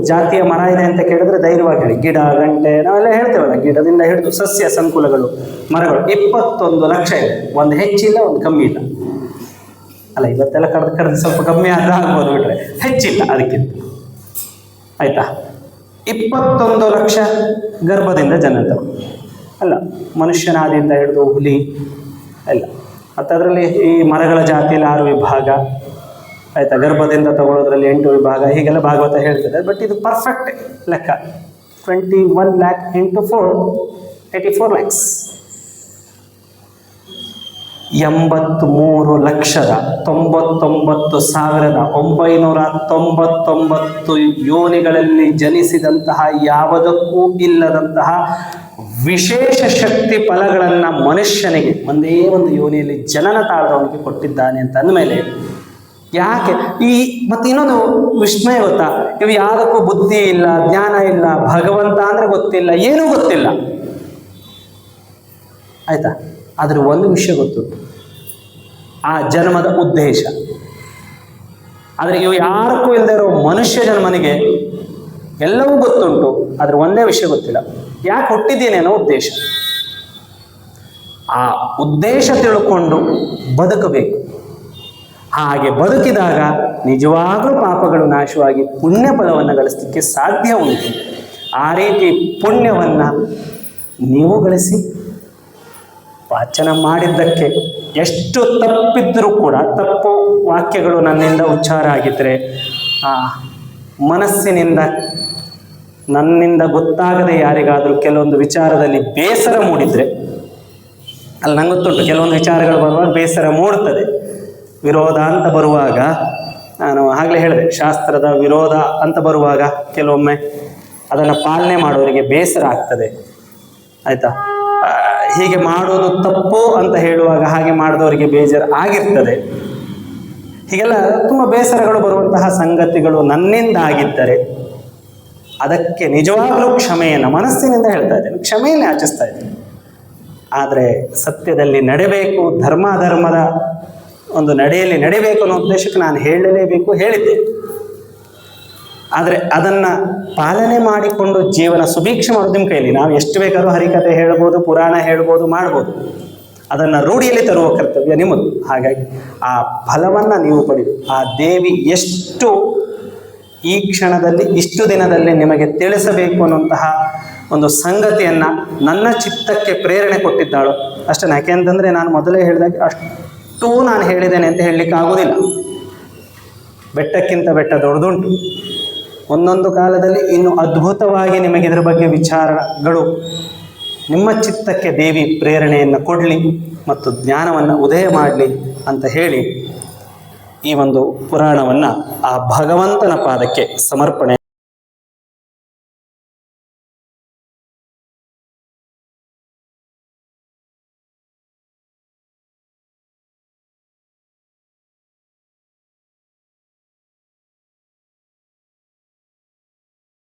ಜಾತಿಯ ಮರ ಇದೆ ಅಂತ ಕೇಳಿದ್ರೆ ಧೈರ್ಯವಾಗಿ ಹೇಳಿ. ಗಿಡ ಗಂಟೆ ನಾವೆಲ್ಲ ಹೇಳ್ತೇವಲ್ಲ, ಗಿಡದಿಂದ ಹಿಡಿದು ಸಸ್ಯ ಸಂಕುಲಗಳು ಮರಗಳು 21 ಲಕ್ಷ ಇದೆ. ಒಂದು ಹೆಚ್ಚಿಲ್ಲ ಒಂದು ಕಮ್ಮಿ ಇಲ್ಲ ಅಲ್ಲ. ಇವತ್ತೆಲ್ಲ ಕಡ್ದು ಸ್ವಲ್ಪ ಕಮ್ಮಿ ಆದ್ರೆ ಆಗ್ಬೋದು, ಬಿಟ್ರೆ ಹೆಚ್ಚಿಲ್ಲ ಅದಕ್ಕಿಂತ. ಆಯ್ತಾ? 21 ಲಕ್ಷ ಗರ್ಭದಿಂದ ಜನತರು ಅಲ್ಲ, ಮನುಷ್ಯನಾದಿಯಿಂದ ಹಿಡಿದು ಹುಲಿ ಎಲ್ಲ. ಮತ್ತು ಅದರಲ್ಲಿ ಈ ಮರಗಳ ಜಾತಿಯಲ್ಲಿ 6 ವಿಭಾಗ ಆಯ್ತಾ. ಗರ್ಭದಿಂದ ತಗೊಳ್ಳೋದ್ರಲ್ಲಿ 8 ವಿಭಾಗ, ಹೀಗೆಲ್ಲ ಭಾಗವತ ಹೇಳ್ತಿದ್ದಾರೆ. ಬಟ್ ಇದು ಪರ್ಫೆಕ್ಟ್ ಲೆಕ್ಕ. 21 lakh into 4 84 lakhs. 83,99,999 ಯೋನಿಗಳಲ್ಲಿ ಜನಿಸಿದಂತಹ ಯಾವುದಕ್ಕೂ ಇಲ್ಲದಂತಹ ವಿಶೇಷ ಶಕ್ತಿ ಫಲಗಳನ್ನು ಮನುಷ್ಯನಿಗೆ ಒಂದೇ ಒಂದು ಯೋನಿಯಲ್ಲಿ ಜನನ ತಾಳದವನಿಗೆ ಕೊಟ್ಟಿದ್ದಾನೆ ಅಂತ ಅಂದಮೇಲೆ ಯಾಕೆ ಮತ್ತೆ ಇನ್ನೊಂದು ವಿಸ್ಮಯ ಗೊತ್ತಾ? ಇವು ಯಾವುದಕ್ಕೂ ಬುದ್ಧಿ ಇಲ್ಲ, ಜ್ಞಾನ ಇಲ್ಲ, ಭಗವಂತ ಅಂದ್ರೆ ಗೊತ್ತಿಲ್ಲ, ಏನೂ ಗೊತ್ತಿಲ್ಲ ಆಯ್ತಾ. ಆದ್ರೆ ಒಂದು ವಿಷಯ ಗೊತ್ತುಂಟು, ಆ ಜನ್ಮದ ಉದ್ದೇಶ. ಆದರೆ ಇವು ಯಾರಕ್ಕೂ ಇಲ್ಲದೆ ಇರೋ ಮನುಷ್ಯ ಜನ್ಮನಿಗೆ ಎಲ್ಲವೂ ಗೊತ್ತುಂಟು, ಆದ್ರೆ ಒಂದೇ ವಿಷಯ ಗೊತ್ತಿಲ್ಲ, ಯಾಕೆ ಹುಟ್ಟಿದ್ದೇನೆ ಅನ್ನೋ ಉದ್ದೇಶ. ಆ ಉದ್ದೇಶ ತಿಳ್ಕೊಂಡು ಬದುಕಬೇಕು. ಹಾಗೆ ಬದುಕಿದಾಗ ನಿಜವಾಗಲೂ ಪಾಪಗಳು ನಾಶವಾಗಿ ಪುಣ್ಯ ಫಲವನ್ನು ಗಳಿಸಲಿಕ್ಕೆ ಸಾಧ್ಯ ಉಂಟು. ಆ ರೀತಿ ಪುಣ್ಯವನ್ನು ನೀವು ಗಳಿಸಿ. ವಾಚನ ಮಾಡಿದ್ದಕ್ಕೆ ಎಷ್ಟು ತಪ್ಪಿದ್ರೂ ಕೂಡ, ತಪ್ಪು ವಾಕ್ಯಗಳು ನನ್ನಿಂದ ಉಚ್ಚಾರ ಆಗಿದ್ದರೆ, ಮನಸ್ಸಿನಿಂದ ನನ್ನಿಂದ ಗೊತ್ತಾಗದೆ ಯಾರಿಗಾದರೂ ಕೆಲವೊಂದು ವಿಚಾರದಲ್ಲಿ ಬೇಸರ ಮೂಡಿದರೆ, ಅಲ್ಲಿ ನಂಗೆ ಗೊತ್ತುಂಟು ಕೆಲವೊಂದು ವಿಚಾರಗಳು ಬರುವಾಗ ಬೇಸರ ಮೂಡುತ್ತದೆ. ವಿರೋಧ ಅಂತ ಬರುವಾಗ, ನಾನು ಆಗಲೇ ಹೇಳಿದೆ, ಶಾಸ್ತ್ರದ ವಿರೋಧ ಅಂತ ಬರುವಾಗ ಕೆಲವೊಮ್ಮೆ ಅದನ್ನು ಪಾಲನೆ ಮಾಡೋರಿಗೆ ಬೇಸರ ಆಗ್ತದೆ ಆಯಿತಾ. ಹೀಗೆ ಮಾಡೋದು ತಪ್ಪು ಅಂತ ಹೇಳುವಾಗ ಹಾಗೆ ಮಾಡಿದವರಿಗೆ ಬೇಜಾರು ಆಗಿರ್ತದೆ. ಹೀಗೆಲ್ಲ ತುಂಬ ಬೇಸರಗಳು ಬರುವಂತಹ ಸಂಗತಿಗಳು ನನ್ನಿಂದ ಆಗಿದ್ದರೆ ಅದಕ್ಕೆ ನಿಜವಾಗಲೂ ಕ್ಷಮೆಯನ್ನು ಮನಸ್ಸಿನಿಂದ ಹೇಳ್ತಾ ಇದ್ದೇನೆ, ಕ್ಷಮೆಯನ್ನೇ ಯಾಚಿಸ್ತಾ ಇದ್ದೇನೆ. ಆದರೆ ಸತ್ಯದಲ್ಲಿ ನಡೆಬೇಕು, ಧರ್ಮದ ಒಂದು ನಡೆಯಲ್ಲಿ ನಡಿಬೇಕು ಅನ್ನೋ ಉದ್ದೇಶಕ್ಕೆ ನಾನು ಹೇಳಲೇಬೇಕು, ಹೇಳಿದ್ದೆ. ಆದರೆ ಅದನ್ನು ಪಾಲನೆ ಮಾಡಿಕೊಂಡು ಜೀವನ ಸುಭೀಕ್ಷೆ ಮಾಡೋದು ನಿಮ್ಮ ಕೈಯಲ್ಲಿ. ನಾವು ಎಷ್ಟು ಬೇಕಾದ್ರೂ ಹರಿಕತೆ ಹೇಳ್ಬೋದು, ಪುರಾಣ ಹೇಳ್ಬೋದು, ಮಾಡ್ಬೋದು. ಅದನ್ನು ರೂಢಿಯಲ್ಲಿ ತರುವ ಕರ್ತವ್ಯ ನಿಮ್ಮದು. ಹಾಗಾಗಿ ಆ ಫಲವನ್ನು ನೀವು ಪಡೆದು, ಆ ದೇವಿ ಎಷ್ಟು ಈ ಕ್ಷಣದಲ್ಲಿ ಇಷ್ಟು ದಿನದಲ್ಲಿ ನಿಮಗೆ ತಿಳಿಸಬೇಕು ಅನ್ನುವಂತಹ ಒಂದು ಸಂಗತಿಯನ್ನು ನನ್ನ ಚಿತ್ತಕ್ಕೆ ಪ್ರೇರಣೆ ಕೊಟ್ಟಿದ್ದಾಳು ಅಷ್ಟೇ. ಯಾಕೆಂತಂದರೆ ನಾನು ಮೊದಲೇ ಹೇಳಿದಾಗ ಅಷ್ಟು ನಾನು ಹೇಳಿದ್ದೇನೆ ಅಂತ ಹೇಳಲಿಕ್ಕೆ ಆಗೋದಿಲ್ಲ. ಬೆಟ್ಟಕ್ಕಿಂತ ಬೆಟ್ಟ ದೊಡ್ಡದುಂಟು. ಒಂದೊಂದು ಕಾಲದಲ್ಲಿ ಇನ್ನು ಅದ್ಭುತವಾಗಿ ನಿಮಗೆ ಇದರ ಬಗ್ಗೆ ವಿಚಾರಗಳು ನಿಮ್ಮ ಚಿತ್ತಕ್ಕೆ ದೇವಿ ಪ್ರೇರಣೆಯನ್ನು ಕೊಡಲಿ ಮತ್ತು ಜ್ಞಾನವನ್ನು ಉದಯ ಮಾಡಲಿ ಅಂತ ಹೇಳಿ ಈ ಒಂದು ಪುರಾಣವನ್ನು ಆ ಭಗವಂತನ ಪಾದಕ್ಕೆ ಸಮರ್ಪಣೆ